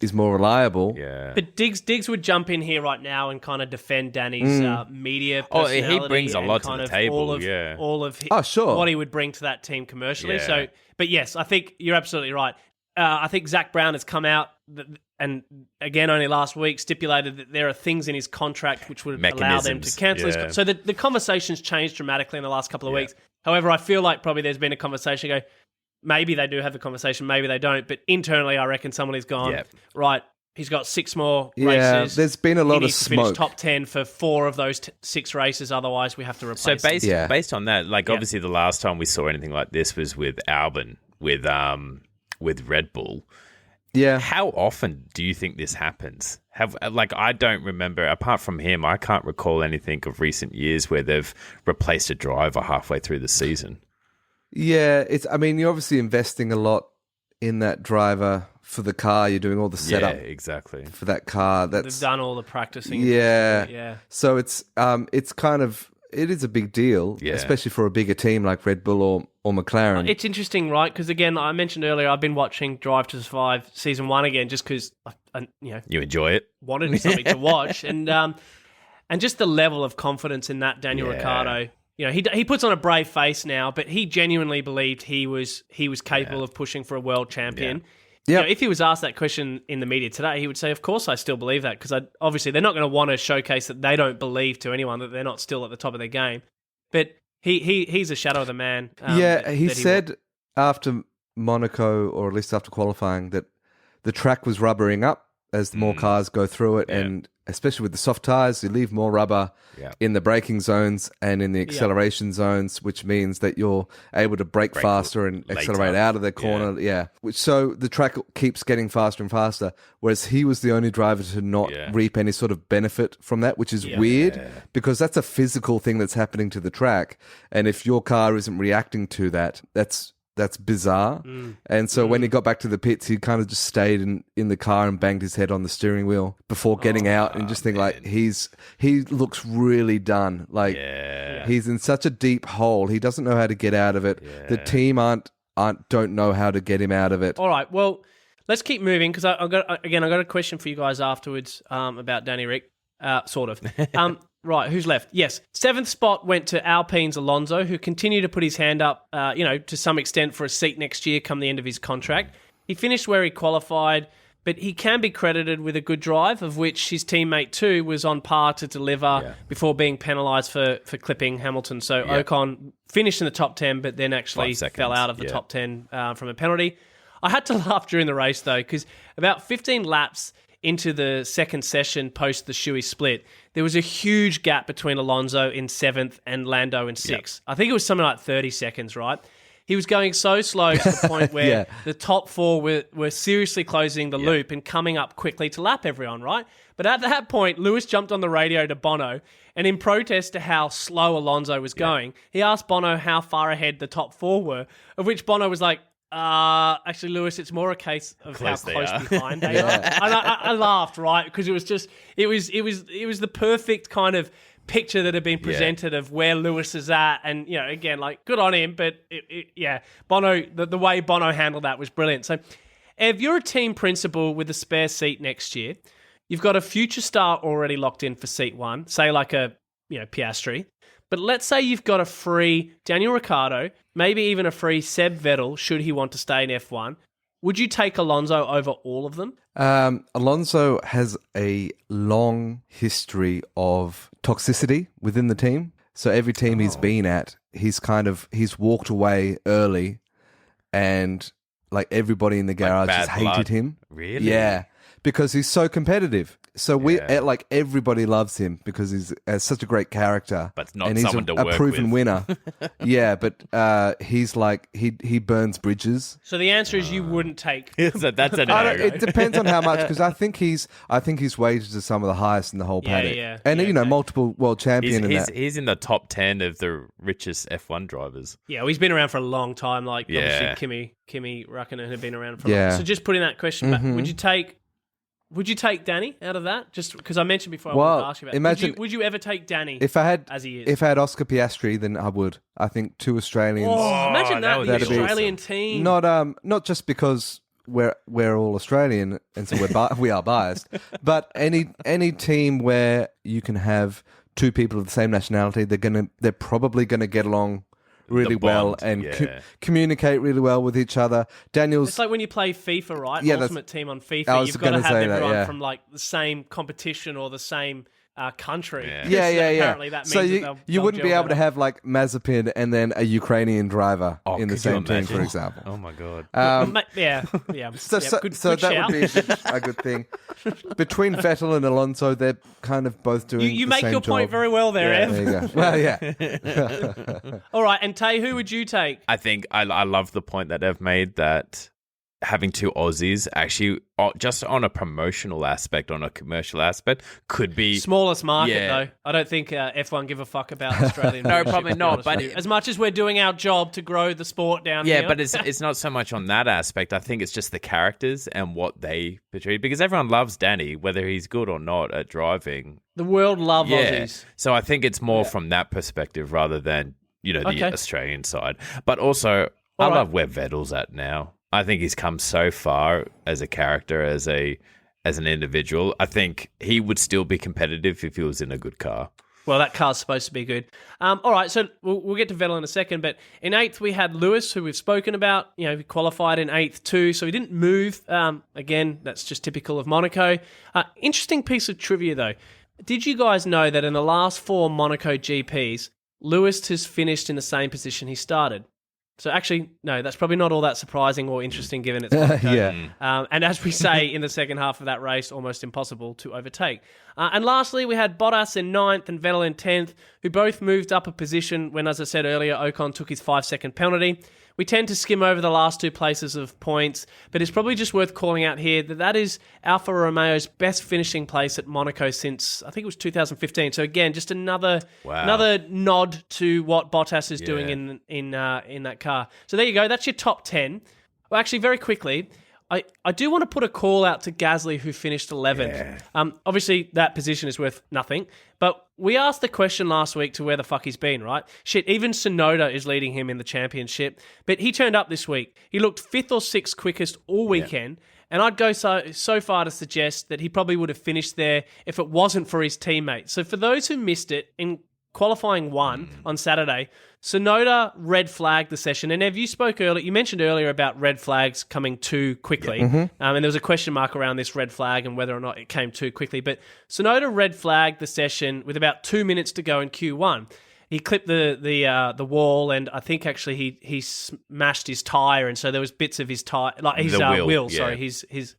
is more reliable. Yeah. But Diggs would jump in here right now and kind of defend Danny's media personality. He brings a lot to the table, all of what he would bring to that team commercially. Yeah. So, but yes, I think you're absolutely right. I think Zach Brown has come out and again only last week stipulated that there are things in his contract which would allow them to cancel his contract. So the conversation's changed dramatically in the last couple of weeks. However, I feel like probably there's been a conversation maybe they do have the conversation, maybe they don't. But internally, I reckon someone has gone, right, he's got 6 more races. There's been a lot he of needs to smoke. finish top 10 for 4 of those 6 races. Otherwise, we have to replace him. Based on that, obviously the last time we saw anything like this was with Albon, with Red Bull. Yeah. How often do you think this happens? I don't remember, apart from him, I can't recall anything of recent years where they've replaced a driver halfway through the season. Yeah, you're obviously investing a lot in that driver for the car. You're doing all the setup exactly for that car. They've done all the practicing. Yeah. So it's kind of, it is a big deal, especially for a bigger team like Red Bull or McLaren. It's interesting, right? Because again, I mentioned earlier, I've been watching Drive to Survive season 1 again, just because you enjoy it, wanted something to watch, and just the level of confidence in that Daniel Ricciardo. He puts on a brave face now, but he genuinely believed he was capable of pushing for a world champion. Yeah. If he was asked that question in the media today, he would say, of course I still believe that, because obviously they're not going to want to showcase that they don't believe to anyone that they're not still at the top of their game. But he's a shadow of the man. He said after Monaco, or at least after qualifying, that the track was rubbering up as the more cars go through it, and especially with the soft tyres, you leave more rubber in the braking zones and in the acceleration zones, which means that you're able to brake faster and accelerate out of the corner. So the track keeps getting faster and faster, whereas he was the only driver to not reap any sort of benefit from that, which is weird, because that's a physical thing that's happening to the track. And if your car isn't reacting to that, that's bizarre. And so when he got back to the pits, he kind of just stayed in the car and banged his head on the steering wheel before getting out, and just think he looks really done. He's in such a deep hole. He doesn't know how to get out of it. The team don't know how to get him out of it. All right, well, let's keep moving, because I got a question for you guys afterwards about Danny Rick, sort of. Right, who's left? Yes. 7th spot went to Alpine's Alonso, who continued to put his hand up, to some extent for a seat next year come the end of his contract. He finished where he qualified, but he can be credited with a good drive, of which his teammate too was on par to deliver before being penalised for clipping Hamilton. So Ocon finished in the top 10, but then actually fell out of the top 10 from a penalty. I had to laugh during the race, though, because about 15 laps into the second session post the Shuey split, there was a huge gap between Alonso in 7th and Lando in 6th. I think it was something like 30 seconds, right? He was going so slow to the point where the top 4 were seriously closing the loop and coming up quickly to lap everyone, right? But at that point, Lewis jumped on the radio to Bono, and in protest to how slow Alonso was going, he asked Bono how far ahead the top 4 were, of which Bono was like, actually, Lewis, it's more a case of how close behind they are. I laughed, right? Because it was just, it was the perfect kind of picture that had been presented of where Lewis is at, and again, good on him, but Bono, the way Bono handled that was brilliant. So, if you're a team principal with a spare seat next year, you've got a future star already locked in for seat 1, say like a Piastri. But let's say you've got a free Daniel Ricciardo, maybe even a free Seb Vettel, should he want to stay in F1. Would you take Alonso over all of them? Alonso has a long history of toxicity within the team. So every team he's been at, he's walked away early, and everybody in the garage just hated him. Really? Yeah, because he's so competitive. So everybody loves him because he's such a great character, but not and he's someone to work a proven with. winner. He's he burns bridges. So the answer is you wouldn't take. So that's a no. It depends on how much, because I think his wages are some of the highest in the whole paddock. And multiple world champion. He's in the top 10 of the richest F1 drivers. Yeah, well, he's been around for a long time. Obviously Kimi Räikkönen had been around for a long time. So just putting that question back, would you take Would you take Danny out of that? Just because I mentioned before, I Well, wanted to ask you about. imagine- would you ever take Danny If I had as he is? if I had Oscar Piastri, then I would. I think 2 Australians. Imagine that that, would the be awesome. Australian team. Not just because we're all Australian and so we are biased, but any team where you can have 2 people of the same nationality, they're probably gonna get along really well and communicate really well with each other. It's like when you play FIFA, right? Yeah, Ultimate Team on I FIFA. was You've got to gonna have say that, everyone yeah. from like the same competition or the same country. Yeah. Apparently that means So that you wouldn't be gel able to better. have like Mazepin and then a Ukrainian driver in the could same you team, imagine? for example. Oh my god. Yeah. So Good that shout. would be a good thing. Between Vettel and Alonso, they're kind of both doing You the make same your point job. very well there, Ev. There you go. Well, yeah. All right, and Tay, who would you take? I think I love the point that Ev made that having 2 Aussies actually just on a promotional aspect, on a commercial aspect, could be Smallest market, Yeah. though. I don't think F1 give a fuck about Australian No, viewership, probably to be not, honest but with you. it- as much as we're doing our job to grow the sport down here. Yeah, but it's not so much on that aspect. I think it's just the characters and what they portray. Because everyone loves Danny, whether he's good or not at driving. the world love Yeah. Aussies. So I think it's more from that perspective rather than, the Okay. Australian side. But also, I All right. love where Vettel's at now. I think he's come so far as a character, as an individual. I think he would still be competitive if he was in a good car. Well, that car's supposed to be good. All right, so we'll get to Vettel in a second, but in 8th we had Lewis, who we've spoken about. He qualified in 8th too, so he didn't move. Again, that's just typical of Monaco. Interesting piece of trivia, though. Did you guys know that in the last 4 Monaco GPs, Lewis has finished in the same position he started? So actually, no, that's probably not all that surprising or interesting given it's Monaco. Yeah. And as we say in the second half of that race, almost impossible to overtake. And lastly, we had Bottas in 9th and Vettel in 10th, who both moved up a position when, as I said earlier, Ocon took his 5-second penalty. We tend to skim over the last 2 places of points, but it's probably just worth calling out here that is Alfa Romeo's best finishing place at Monaco since, I think it was 2015. So again, just another nod to what Bottas is doing in that car. So there you go. That's your top 10. Well, actually, very quickly, I do want to put a call out to Gasly, who finished 11th. Obviously, that position is worth nothing, but we asked the question last week to where the fuck he's been, right? Shit, even Tsunoda is leading him in the championship, but he turned up this week. He looked 5th or 6th quickest all weekend, and I'd go so far to suggest that he probably would have finished there if it wasn't for his teammates. So for those who missed it, in qualifying 1 on Saturday, Tsunoda red flagged the session. And Ev, you mentioned earlier about red flags coming too quickly. And there was a question mark around this red flag and whether or not it came too quickly. But Tsunoda red flagged the session with about 2 minutes to go in Q1. He clipped the wall, and I think actually he smashed his tire, and so there was bits of his tire, like his wheel. Sorry, his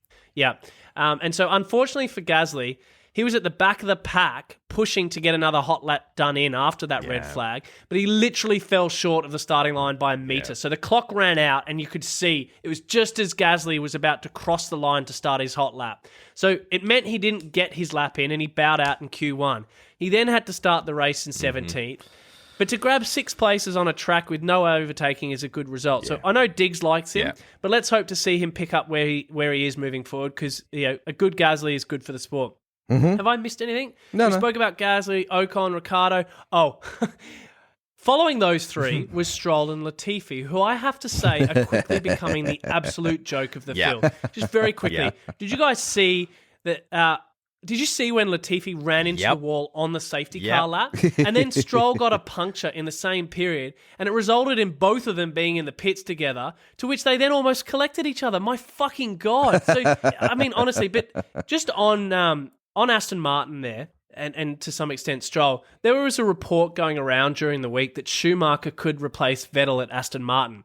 and so unfortunately for Gasly, he was at the back of the pack pushing to get another hot lap done in after that red flag, but he literally fell short of the starting line by a metre. So the clock ran out, and you could see it was just as Gasly was about to cross the line to start his hot lap. So it meant he didn't get his lap in, and he bowed out in Q1. He then had to start the race in 17th. But to grab 6 places on a track with no overtaking is a good result. So I know Diggs likes him, but let's hope to see him pick up where he is moving forward, because a good Gasly is good for the sport. Have I missed anything? No. Spoke about Gasly, Ocon, Ricciardo. Oh, following those 3 was Stroll and Latifi, who I have to say are quickly becoming the absolute joke of the field. Just very quickly, did you guys see that? Did you see when Latifi ran into the wall on the safety car lap? And then Stroll got a puncture in the same period, and it resulted in both of them being in the pits together, to which they then almost collected each other. My fucking God. So, I mean, honestly, but just on Aston Martin there, and to some extent Stroll, there was a report going around during the week that Schumacher could replace Vettel at Aston Martin.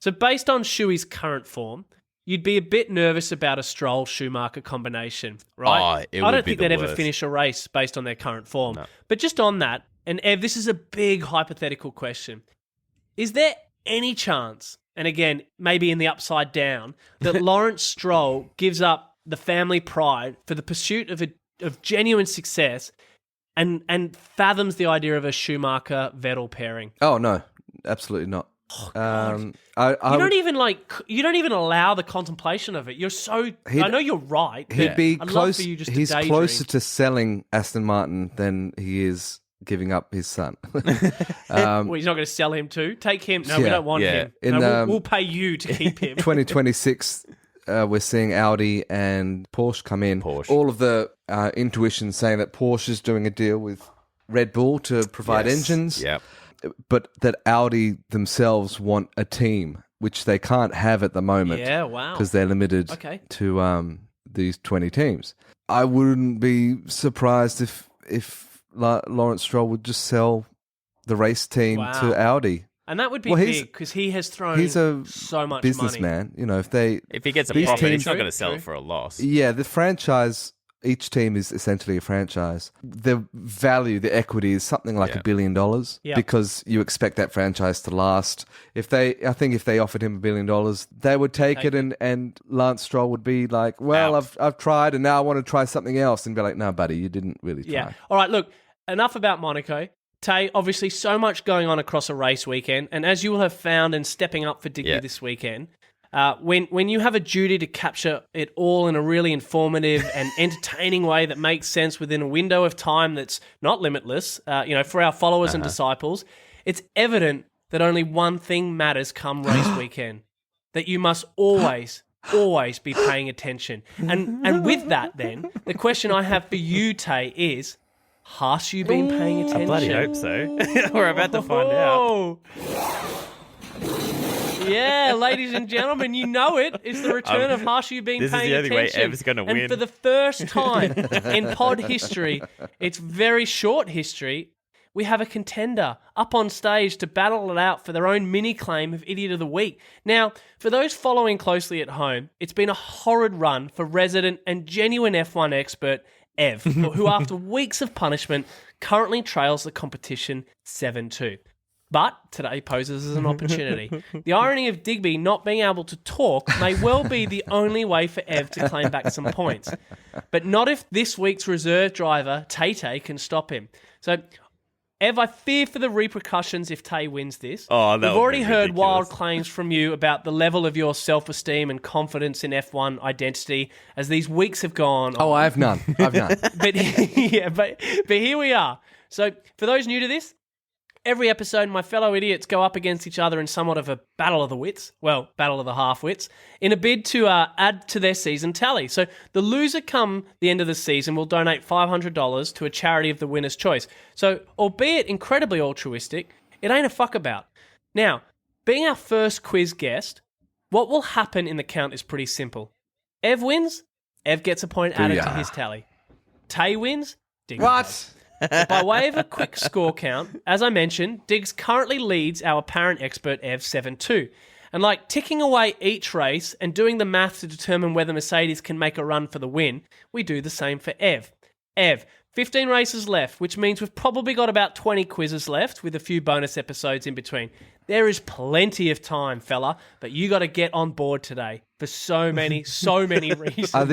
So based on Shuey's current form, you'd be a bit nervous about a Stroll-Schumacher combination, right? I don't think they'd ever finish a race based on their current form. No. But just on that, and Ev, this is a big hypothetical question. Is there any chance, and again, maybe in the upside down, that Lawrence Stroll gives up the family pride for the pursuit of genuine success and fathoms the idea of a Schumacher-Vettel pairing? Oh, no. Absolutely not. You don't even allow the contemplation of it. You're so. I know you're right. He'd be I'd close. love for you just to He's daydream. closer to selling Aston Martin than he is giving up his son. Well, he's not going to sell him too. Take him. No, we don't want him. We'll pay you to keep him. 2026, we're seeing Audi and Porsche come in. All of the intuition saying that Porsche is doing a deal with Red Bull to provide engines. Yep. But that Audi themselves want a team, which they can't have at the moment. Yeah, wow. Because they're limited to these 20 teams. I wouldn't be surprised if Lawrence Stroll would just sell the race team to Audi. And that would be big because he has thrown so much businessman. money. If he gets a profit, he's not going to sell it for a loss. Yeah, the franchise, each team is essentially a franchise. The value, the equity is something like $1 billion because you expect that franchise to last. I think if they offered him $1 billion, they would take it and Lance Stroll would be like, well, I've tried and now I want to try something else, and be like, no, buddy, you didn't really try. Yeah. All right, look, enough about Monaco. Tay, obviously so much going on across a race weekend, and as you will have found in stepping up for Digby this weekend, when you have a duty to capture it all in a really informative and entertaining way that makes sense within a window of time that's not limitless, for our followers and disciples, it's evident that only one thing matters come race weekend, that you must always be paying attention. And with that, then, the question I have for you, Tay, is, Haas, you been paying attention? I bloody hope so. We're about to find out. Yeah, ladies and gentlemen, you know it. It's the return of Haas, you been paying attention. This is the only way Ev's going to win. And for the first time in pod history, it's very short history, we have a contender up on stage to battle it out for their own mini-claim of Idiot of the Week. Now, for those following closely at home, it's been a horrid run for resident and genuine F1 expert Ev, who after weeks of punishment currently trails the competition 7-2. But today poses as an opportunity. The irony of Digby not being able to talk may well be the only way for Ev to claim back some points. But not if this week's reserve driver, Tay, can stop him. So, Ev, I fear for the repercussions if Tay wins this. We've already heard wild claims from you about the level of your self-esteem and confidence in F1 identity as these weeks have gone on. Oh, I have none. But here we are. So, for those new to this, every episode, my fellow idiots go up against each other in somewhat of a battle of the wits, well, battle of the half-wits, in a bid to add to their season tally. So the loser come the end of the season will donate $500 to a charity of the winner's choice. So, albeit incredibly altruistic, it ain't a fuck about. Now, being our first quiz guest, what will happen in the count is pretty simple. Ev wins, Ev gets a point added to his tally. Tay wins, Digby does. By way of a quick score count, as I mentioned, Diggs currently leads our apparent expert Ev 7-2. And like ticking away each race and doing the math to determine whether Mercedes can make a run for the win, we do the same for Ev. Ev, 15 races left, which means we've probably got about 20 quizzes left with a few bonus episodes in between. There is plenty of time, fella, but you got to get on board today for so many reasons. Are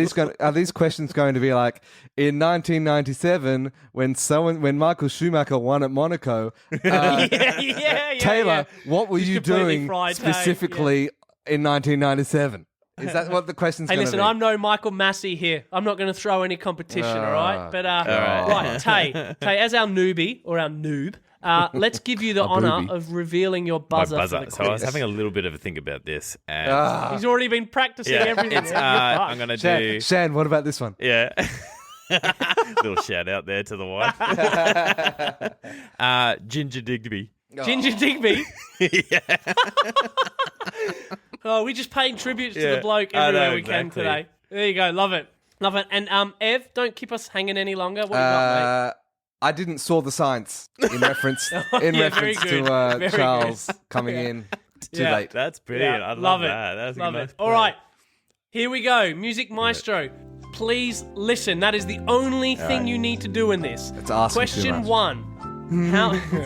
these questions going to be like, in 1997, when Michael Schumacher won at Monaco, Taylor, what were you doing specifically in 1997? Is that what the question's going to be? Hey, listen, I'm no Michael Massey here. I'm not going to throw any competition, all right? But, right, Tay, as our newbie, or our noob, let's give you the honour of revealing your buzzer. For the quiz. So I was having a little bit of a think about this. And he's already been practicing everything. I'm going to do... Shan, what about this one? Yeah. Little shout out there to the wife. Ginger Digby. Ginger Digby? Yeah. Oh, we're just paying tributes to the bloke everywhere we can today. There you go. Love it. And Ev, don't keep us hanging any longer. What do you got, mate? I didn't saw the signs in reference to Charles coming in too late. That's brilliant. I love that. That's love it. All right. Here we go. Music Maestro. Please listen. That is the only thing you need to do in this. It's asking Question too much. 1.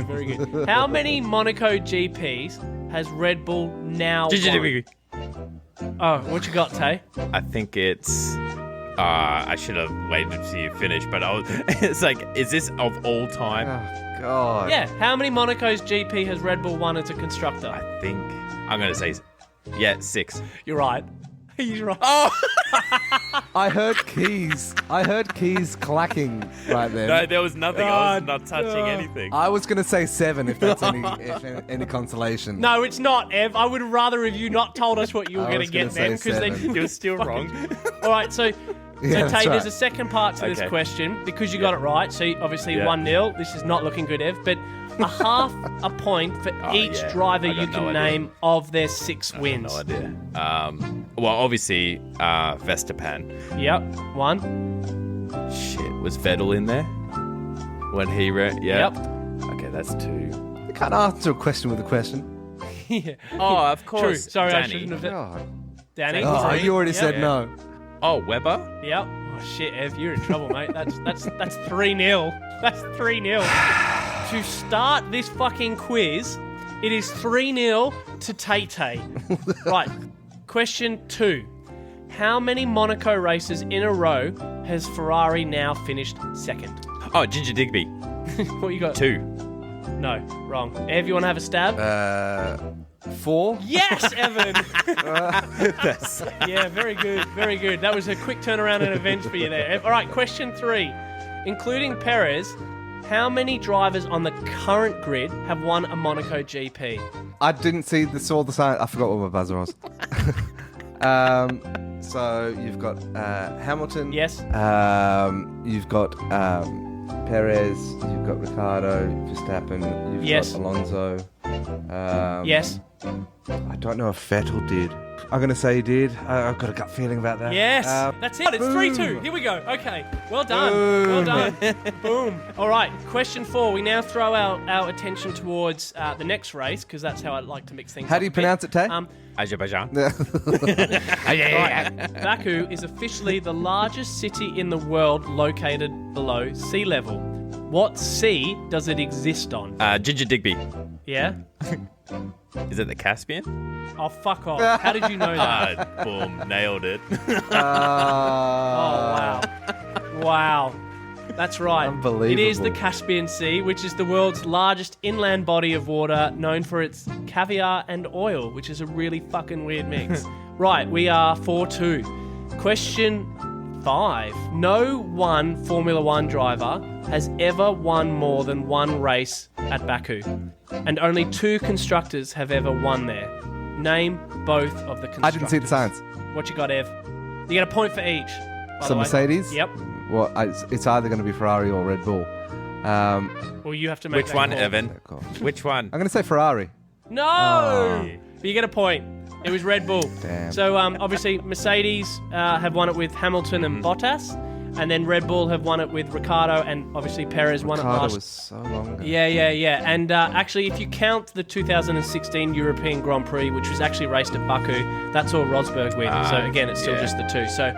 Very good. How many Monaco GPs has Red Bull now won? Oh, what you got, Tay? I think it's I should have waited to see you finish, but it's like, is this of all time? Oh, God. Yeah. How many Monaco's GP has Red Bull won as a constructor? I think I'm going to say, 6. You're right. He's right. Oh! I heard keys. Clacking right there. No, there was nothing. I was not touching anything. I was going to say 7 if that's any consolation. No, it's not, Ev. I would rather have you not told us what you were going to get then, because then 7. you're still wrong. All right, so Yeah, Tay, right. there's a second part to this question because you got it right. So obviously 1-0. This is not looking good, Ev, but a half a point for each driver you can name of their 6 wins. No idea. Well, obviously, Verstappenin. Yep, 1. Shit, was Vettel in there when he Yep. Okay, that's 2. You can't answer a question with a question. Yeah. Oh, of course. True. Sorry, Danny. I shouldn't have. God. Danny. Oh, 3. you already Yep. said no. Oh, Weber. Yep. Oh shit, Ev, you're in trouble, mate. That's 3-0. That's 3-0. To start this fucking quiz, it is 3-0 to Tay. Right. Question 2. How many Monaco races in a row has Ferrari now finished second? Oh, Ginger Digby. What you got? 2. No, wrong. Ev, you want to have a stab? 4. Yes, Evan! Yeah, very good, very good. That was a quick turnaround and events for you there. All right, question 3. Including Perez, how many drivers on the current grid have won a Monaco GP? I didn't saw the sign. I forgot what my buzzer was. So you've got Hamilton. Yes. You've got Perez. You've got Ricardo, Verstappen. You've got Alonso. Yes. I don't know if Vettel did. I'm going to say he did. I've got a gut feeling about that. Yes. That's it. It's 3-2. Here we go. Okay. Well done. Boom. Well done. Boom. All right. Question 4. We now throw our attention towards the next race because that's how I like to mix things How up do you a bit. pronounce it, Tay? Azerbaijan. Right. Baku is officially the largest city in the world located below sea level. What sea does it exist on? Ginger Digby. Yeah? Is it the Caspian? Oh, fuck off. How did you know that? Boom, nailed it. Oh, wow. Wow. That's right. Unbelievable. It is the Caspian Sea, which is the world's largest inland body of water, known for its caviar and oil, which is a really fucking weird mix. Right, we are 4-2. Question 5. No one Formula One driver has ever won more than one race at Baku, and only 2 constructors have ever won there. Name both of the constructors. I didn't see the signs. What you got, Ev? You get a point for each. by So the way. Mercedes? Yep. Well, it's either going to be Ferrari or Red Bull. Well, you have to make Which that one, call. Evan? God. Which one? I'm going to say Ferrari. No! But you get a point. It was Red Bull. Damn. So, obviously, Mercedes have won it with Hamilton and Bottas. And then Red Bull have won it with Ricardo, and obviously Perez won it Ricardo last. was so long ago. Yeah. And actually, if you count the 2016 European Grand Prix, which was actually raced at Baku, that's all Rosberg win. So again, it's still just the 2. So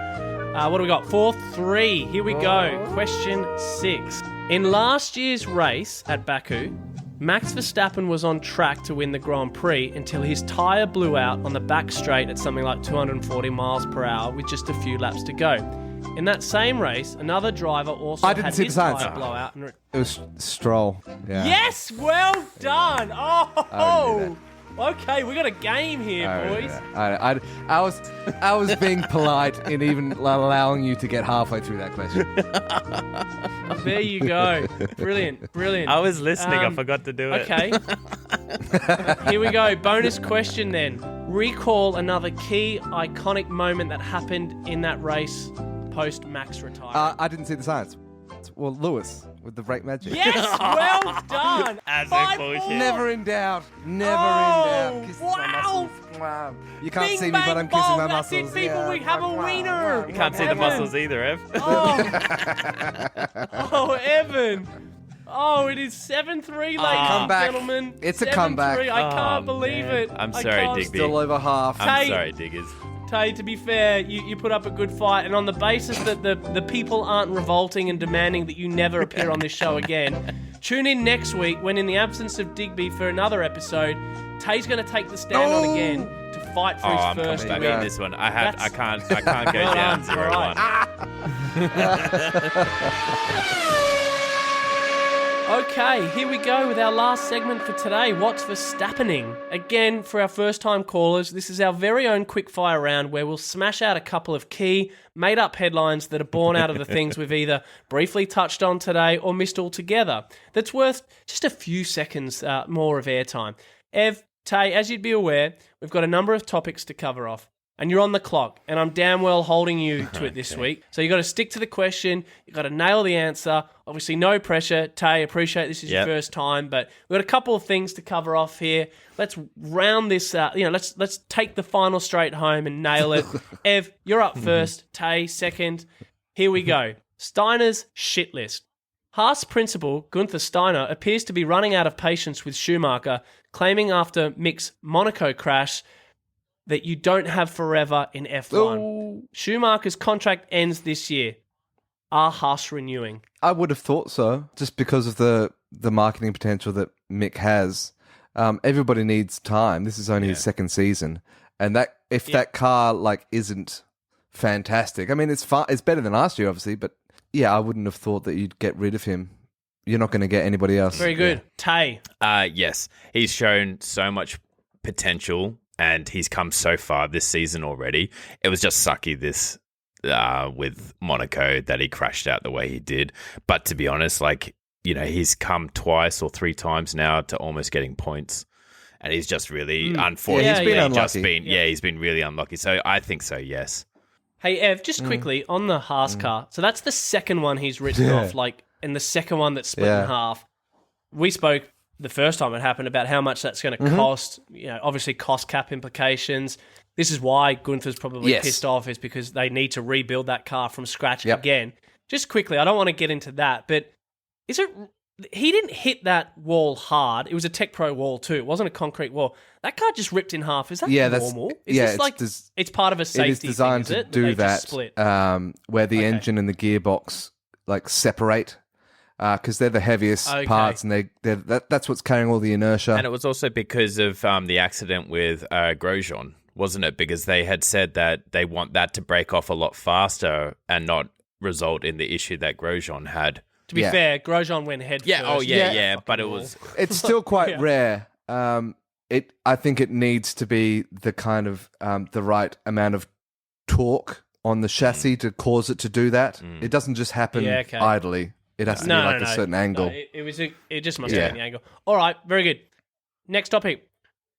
what do we got? 4-3. Here we go. Question 6. In last year's race at Baku, Max Verstappen was on track to win the Grand Prix until his tyre blew out on the back straight at something like 240 miles per hour with just a few laps to go. In that same race, another driver also had his tyre blow out. And It was Stroll. Yeah. yes, well done. I Oh, okay, we got a game here, boys. I was being polite in even allowing you to get halfway through that question. There you go. Brilliant. I was listening. I forgot to do it. Okay. Here we go. Bonus question then. Recall another key, iconic moment that happened in that race post Max retirement. I didn't see the signs. Well, Lewis with the brake magic. Yes, well done. As 5-4. bullshit. Never in doubt. Never in doubt. Kisses my wow. muscles. Wow. You can't Bing, see me, bang, but I'm kissing bong. my That's muscles. it, people. Yeah. We have a wiener. You can't see the Evan. muscles either, Ev. Oh, Evan. Oh, it is 7-3, ladies and Comeback. gentlemen. It's a 7-3. comeback. I can't believe man. it. I'm I sorry, can't. Digby. Still over half. I'm Tay. sorry, Diggers. Tay, to be fair, you put up a good fight, and on the basis that the people aren't revolting and demanding that you never appear on this show again, tune in next week when, in the absence of Digby for another episode, Tay's going to take the stand on again to fight for his I'm first coming back win. in this one. I can't go Well down done. 0-1. All Okay, here we go with our last segment for today. What's Verstappening? Again, for our first-time callers, this is our very own quick-fire round where we'll smash out a couple of key, made-up headlines that are born out of the things we've either briefly touched on today or missed altogether. That's worth just a few seconds more of airtime. Ev, Tay, as you'd be aware, we've got a number of topics to cover off. And you're on the clock, and I'm damn well holding you to it this week. So you got to stick to the question. You got to nail the answer. Obviously, no pressure. Tay, appreciate this is your first time, but we've got a couple of things to cover off here. Let's round this. Let's take the final straight home and nail it. Ev, you're up first. Tay, second. Here we go. Steiner's shit list. Haas principal Gunther Steiner appears to be running out of patience with Schumacher, claiming after Mick's Monaco crash that you don't have forever in F1. Oh. Schumacher's contract ends this year. Are Haas renewing? I would have thought so, just because of the marketing potential that Mick has. Everybody needs time. This is only his second season, and that if that car isn't fantastic, I mean it's better than last year, obviously, but I wouldn't have thought that you'd get rid of him. You're not going to get anybody else. Very good, Tay. Yes, he's shown so much potential. And he's come so far this season already. It was just sucky with Monaco that he crashed out the way he did. But to be honest, he's come twice or three times now to almost getting points. And he's just really unfortunate. He's been unlucky. He's been really unlucky. So I think so, yes. Hey, Ev, just quickly, on the Haas car. So that's the second one he's written off, and the second one that's split in half. We spoke the first time it happened about how much that's going to cost, obviously cost cap implications. This is why Gunther's probably pissed off, is because they need to rebuild that car from scratch again. Just quickly, I don't want to get into that, but he didn't hit that wall hard. It was a Tech Pro wall too. It wasn't a concrete wall. That car just ripped in half. Is that normal? It's part of a safety It is designed thing, to do that, split? where the engine and the gearbox separate. Because they're the heaviest parts, and that's what's carrying all the inertia. And it was also because of the accident with Grosjean, wasn't it? Because they had said that they want that to break off a lot faster and not result in the issue that Grosjean had. To be fair, Grosjean went head first. But it was... It's still quite rare. I think it needs to be the kind of the right amount of torque on the chassis to cause it to do that. It doesn't just happen idly. It has to be a certain angle. It just must have been the angle. All right, very good. Next topic.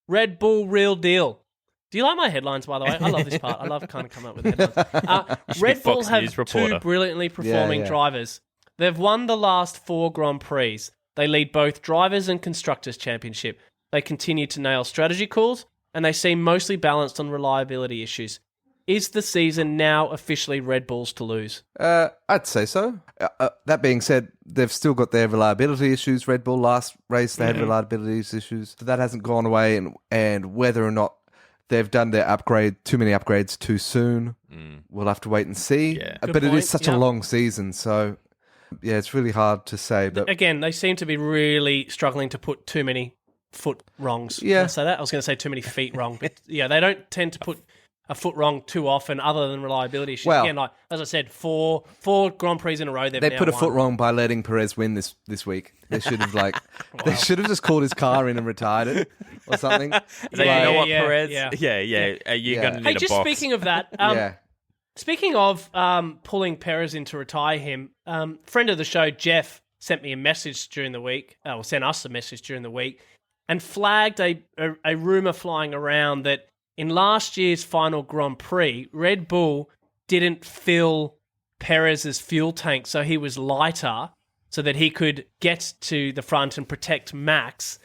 Red Bull real deal. Do you like my headlines, by the way? I love this part. I love kind of coming up with headlines. Red Bull have two brilliantly performing drivers. They've won the last 4 Grand Prix. They lead both Drivers' and Constructors' Championship. They continue to nail strategy calls, and they seem mostly balanced on reliability issues. Is the season now officially Red Bull's to lose? I'd say so. That being said, they've still got their reliability issues. Red Bull last race, they had reliability issues. So that hasn't gone away. And whether or not they've done their too many upgrades too soon, we'll have to wait and see. Yeah. But it is such a long season. So, it's really hard to say. But again, they seem to be really struggling to put too many foot wrongs. Yeah. Did I say that? I was going to say too many feet wrong. But they don't tend to put a foot wrong too often, other than reliability issues. Well, again, as I said, four Grand Prix in a row. They put a foot wrong by letting Perez win this week. They should have they should have just called his car in and retired it or something. You know what, Perez? Yeah. Are you going to need a just box? Speaking of that, speaking of pulling Perez in to retire him, friend of the show Jeff sent me a message during the week, or sent us a message during the week, and flagged a rumor flying around that in last year's final Grand Prix, Red Bull didn't fill Perez's fuel tank, so he was lighter, so that he could get to the front and protect Max,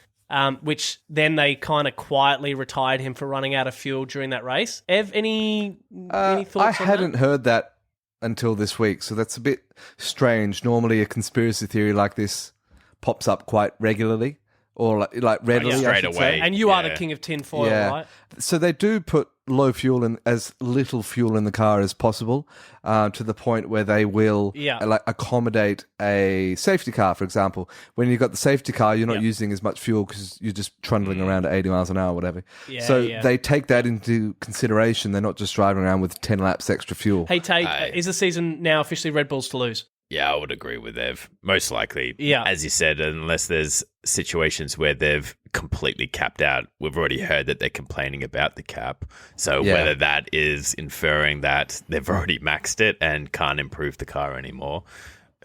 which then they kind of quietly retired him for running out of fuel during that race. Ev, any thoughts on I hadn't heard that until this week, so that's a bit strange. Normally a conspiracy theory like this pops up quite regularly. or like readily, Straight I should away. say. And you are the king of tinfoil, right? So they do put low fuel and as little fuel in the car as possible, to the point where they will like accommodate a safety car, for example. When you've got the safety car, you're not using as much fuel because you're just trundling around at 80 miles an hour or whatever. They take that into consideration. They're not just driving around with 10 laps extra fuel. Hey, Tate, is the season now officially Red Bull's to lose? Yeah, I would agree with Ev. Most likely, as you said, unless there's situations where they've completely capped out. We've already heard that they're complaining about the cap. So whether that is inferring that they've already maxed it and can't improve the car anymore,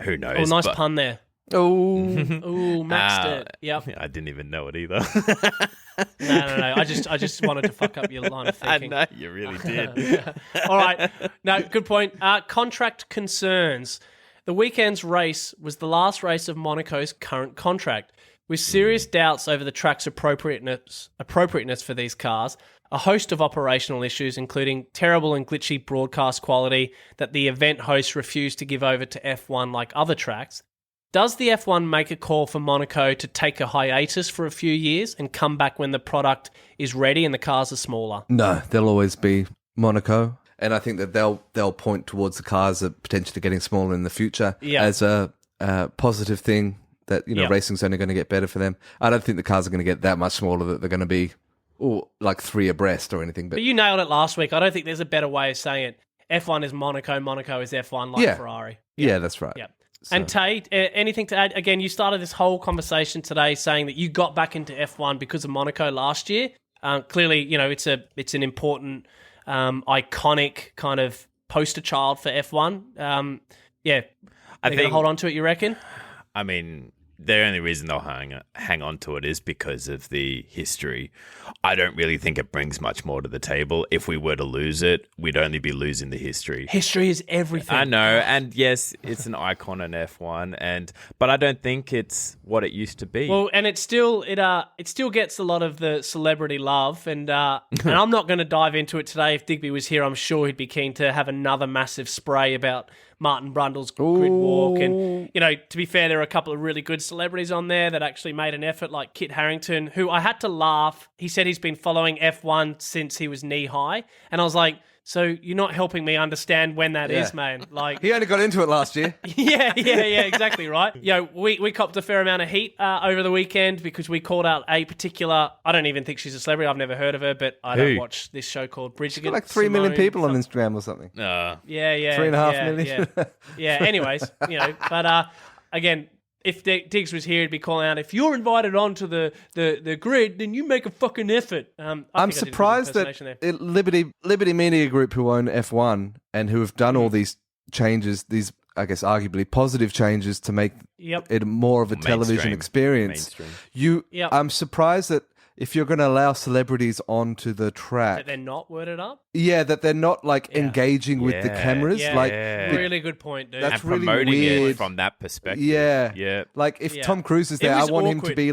who knows? Oh, nice pun there. Oh, maxed it. Yep. I didn't even know it either. No. I just wanted to fuck up your line of thinking. I know, you really did. All right. No, good point. Contract concerns. The weekend's race was the last race of Monaco's current contract, with serious doubts over the track's appropriateness for these cars, a host of operational issues, including terrible and glitchy broadcast quality that the event hosts refused to give over to F1 like other tracks. Does the F1 make a call for Monaco to take a hiatus for a few years and come back when the product is ready and the cars are smaller? No, they'll always be Monaco. And I think that they'll point towards the cars that potentially getting smaller in the future as a positive thing that, racing's only going to get better for them. I don't think the cars are going to get that much smaller that they're going to be like 3 abreast or anything. But you nailed it last week. I don't think there's a better way of saying it. F1 is Monaco, Monaco is F1 like Ferrari. Yeah, that's right. Yeah. So. And Tate, anything to add? Again, you started this whole conversation today saying that you got back into F1 because of Monaco last year. Clearly, it's an important... iconic kind of poster child for F1. I think hold on to it, you reckon? I mean, the only reason they'll hang on to it is because of the history. I don't really think it brings much more to the table. If we were to lose it, we'd only be losing the history. History is everything. I know, and yes, it's an icon in F1, but I don't think it's what it used to be. Well, and it still gets a lot of the celebrity love, and I'm not going to dive into it today. If Digby was here, I'm sure he'd be keen to have another massive spray about Martin Brundle's grid walk. And, to be fair, there are a couple of really good celebrities on there that actually made an effort, like Kit Harington, who I had to laugh. He said he's been following F1 since he was knee-high. And I was like, so you're not helping me understand when that is, man. Like he only got into it last year. Yeah, exactly right. We copped a fair amount of heat over the weekend because we called out a particular. I don't even think she's a celebrity. I've never heard of her, but I don't watch this show called Bridget. Like 3 million people on Instagram or something. Yeah. 3.5 million. Yeah. Anyways, but again. If Diggs was here, he'd be calling out, if you're invited onto the grid, then you make a fucking effort. I'm surprised that Liberty Media Group, who own F1 and who have done all these changes, these, I guess, arguably positive changes to make it more of a television experience. I'm surprised that if you're going to allow celebrities onto the track... That they're not worded up? Yeah, that they're not, engaging with the cameras. Really good point, dude. That's and really promoting weird. it from that perspective. Yeah. Like, if Tom Cruise is there, I want him to be,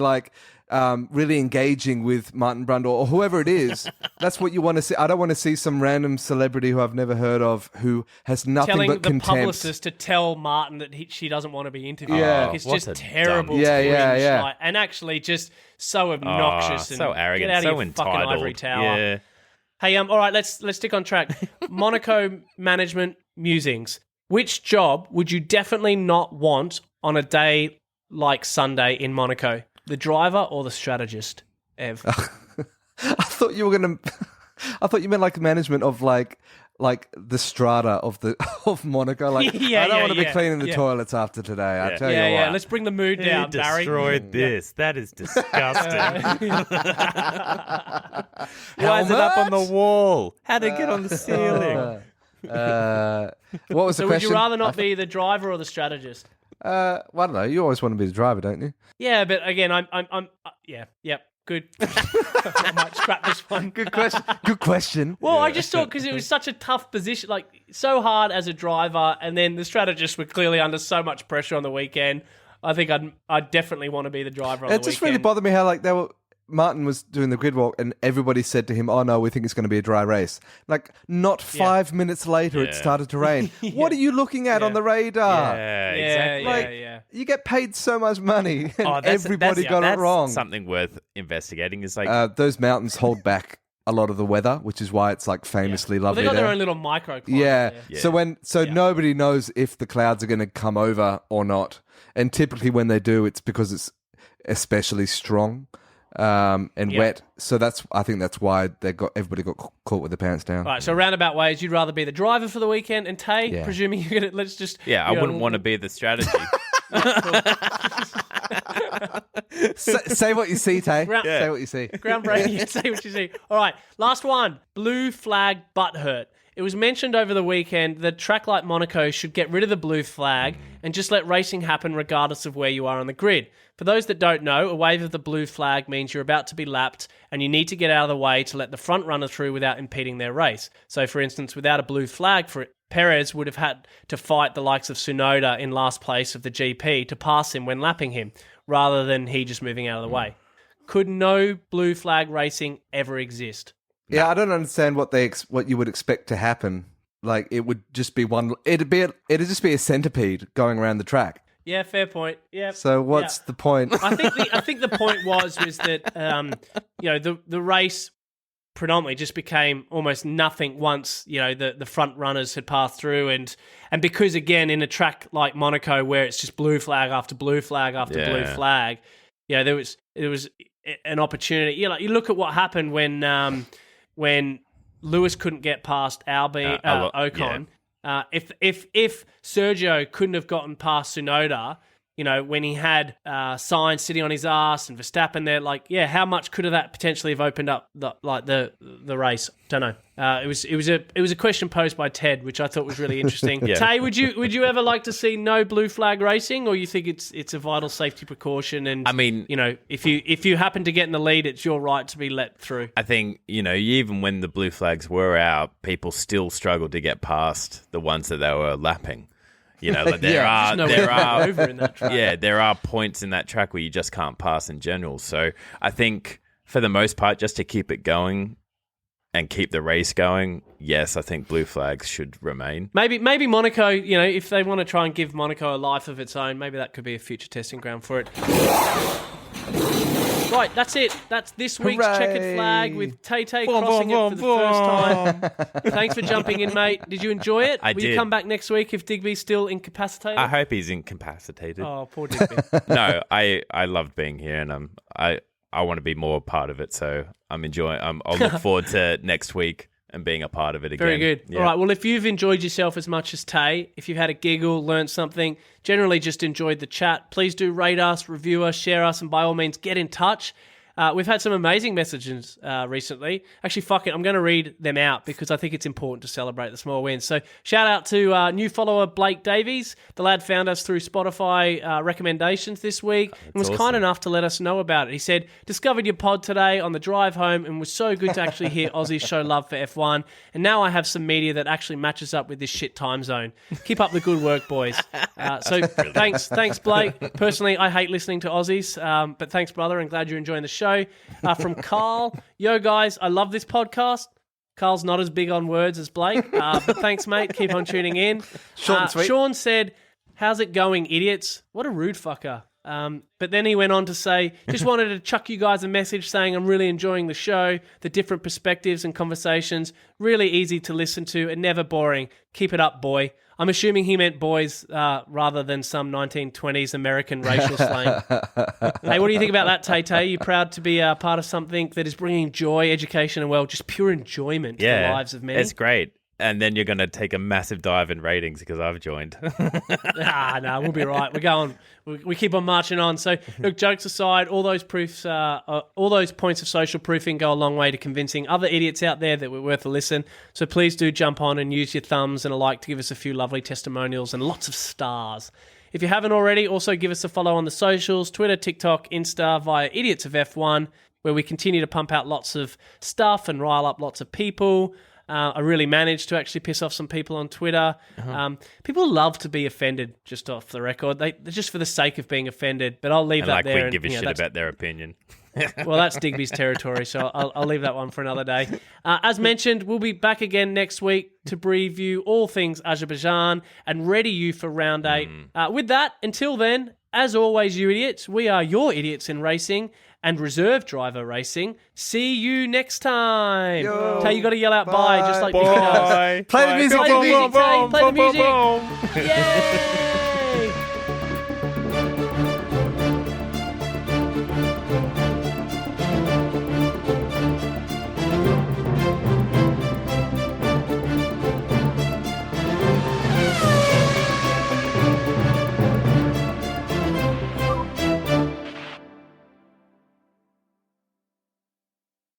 really engaging with Martin Brundle or whoever it is. That's what you want to see. I don't want to see some random celebrity who I've never heard of who has nothing but contempt. Telling the publicist to tell Martin that she doesn't want to be interviewed. Yeah. It's just terrible. Yeah. And actually just so obnoxious and so arrogant, get out so of your entitled. fucking ivory tower. Yeah. Hey, all right, let's stick on track. Monaco management musings. Which job would you definitely not want on a day like Sunday in Monaco? The driver or the strategist, Ev? I thought you were gonna. I thought you meant like management of like the strata of Monaco. Like I don't want to be cleaning the toilets after today. I tell you what. Yeah. Let's bring the mood down, Barry. Destroyed this. That is disgusting. Why is it up on the wall? How did it get on the ceiling? What was the question? Would you rather not be the driver or the strategist? I don't know. You always want to be the driver, don't you? Yeah, but again, I'm good. I might scrap this one. Good question. Well, I just thought because it was such a tough position, like so hard as a driver, and then the strategists were clearly under so much pressure on the weekend. I think I'd definitely want to be the driver on the weekend. It just really bothered me how they were. Martin was doing the grid walk and everybody said to him, "Oh no, we think it's going to be a dry race." Like, not 5 minutes later, it started to rain. What are you looking at on the radar? Yeah, exactly. Like, you get paid so much money, and everybody got it wrong. Something worth investigating is like those mountains hold back a lot of the weather, which is why it's like famously lovely. Well, they got there. their own little microclimate. Yeah. So nobody knows if the clouds are going to come over or not. And typically when they do, it's because it's especially strong and wet. So I think that's why everybody got caught with their pants down. All right. So roundabout ways, you'd rather be the driver for the weekend, and Tay, presuming you're gonna let's just I wouldn't want to be the strategy. Say what you see, Tay. Say what you see. Groundbreaking. Say what you see. All right. Last one. Blue flag butt hurt. It was mentioned over the weekend that track like Monaco should get rid of the blue flag and just let racing happen regardless of where you are on the grid. For those that don't know, a wave of the blue flag means you're about to be lapped and you need to get out of the way to let the front runner through without impeding their race. So, for instance, without a blue flag for it, Perez would have had to fight the likes of Tsunoda in last place of the GP to pass him when lapping him, rather than he just moving out of the way. Could no blue flag racing ever exist? Yeah, I don't understand what you would expect to happen. Like, it would just be it'd just be a centipede going around the track. Yeah, fair point. Yeah. So what's the point? I think the point was that the race predominantly just became almost nothing once the front runners had passed through, and because again in a track like Monaco where it's just blue flag after blue flag after blue flag, there was an opportunity. You look at what happened when Lewis couldn't get past Ocon. If Sergio couldn't have gotten past Tsunoda, when he had Sainz sitting on his ass and Verstappen there, how much could that potentially have opened up the race? Don't know. It was a question posed by Ted, which I thought was really interesting. Tay, would you ever like to see no blue flag racing, or you think it's a vital safety precaution? And I mean, if you happen to get in the lead, it's your right to be let through. I think even when the blue flags were out, people still struggled to get past the ones that they were lapping. There are points in that track where you just can't pass in general. So I think for the most part, just to keep it going and keep the race going, yes, I think blue flags should remain. Maybe Monaco, if they want to try and give Monaco a life of its own, maybe that could be a future testing ground for it. Right, that's it. That's this week's checkered flag with Tay crossing it for the first time. Thanks for jumping in, mate. Did you enjoy it? Will you come back next week if Digby's still incapacitated? I hope he's incapacitated. Oh, poor Digby. No, I loved being here, and I want to be more a part of it. So I'm enjoying. I'll look forward to next week and being a part of it again. Very good. Yeah. All right. Well, if you've enjoyed yourself as much as Tay, if you've had a giggle, learned something, generally just enjoyed the chat, please do rate us, review us, share us, and by all means, get in touch. We've had some amazing messages recently. Actually, fuck it, I'm going to read them out because I think it's important to celebrate the small wins. So shout out to new follower Blake Davies. The lad found us through Spotify recommendations this week and was kind enough to let us know about it. He said, discovered your pod today on the drive home and was so good to actually hear Aussies show love for F1. And now I have some media that actually matches up with this shit time zone. Keep up the good work, boys. So thanks, Blake. Personally, I hate listening to Aussies, but thanks, brother, and glad you're enjoying the show. From Carl, yo guys, I love this podcast. Carl's not as big on words as Blake, but thanks, mate. Keep on tuning in. Sean said, how's it going, idiots? What a rude fucker. But then he went on to say, just wanted to chuck you guys a message saying I'm really enjoying the show, the different perspectives and conversations, really easy to listen to and never boring. Keep it up, boy. I'm assuming he meant boys rather than some 1920s American racial slang. Hey, what do you think about that, Tay? You proud to be part of something that is bringing joy, education, and, well, just pure enjoyment to the lives of many? It's great. And then you're going to take a massive dive in ratings because I've joined. No, we'll be right. We're going. We keep on marching on. So, look, jokes aside, all those proofs, all those points of social proofing go a long way to convincing other idiots out there that we're worth a listen. So please do jump on and use your thumbs and a like to give us a few lovely testimonials and lots of stars. If you haven't already, also give us a follow on the socials, Twitter, TikTok, Insta, via Idiots of F1, where we continue to pump out lots of stuff and rile up lots of people. I really managed to actually piss off some people on Twitter. People love to be offended, just off the record. They're just for the sake of being offended, but I'll leave that there. We give a shit about their opinion. Well, that's Digby's territory, so I'll leave that one for another day. As mentioned, we'll be back again next week to preview all things Azerbaijan and ready you for round 8. With that, until then, as always, you idiots, we are your idiots in racing and reserve driver racing. See you next time. Tay, you got to yell out bye, just like Digby does. Play the music, Play the music, Tay. Play the music. Boom. Yeah.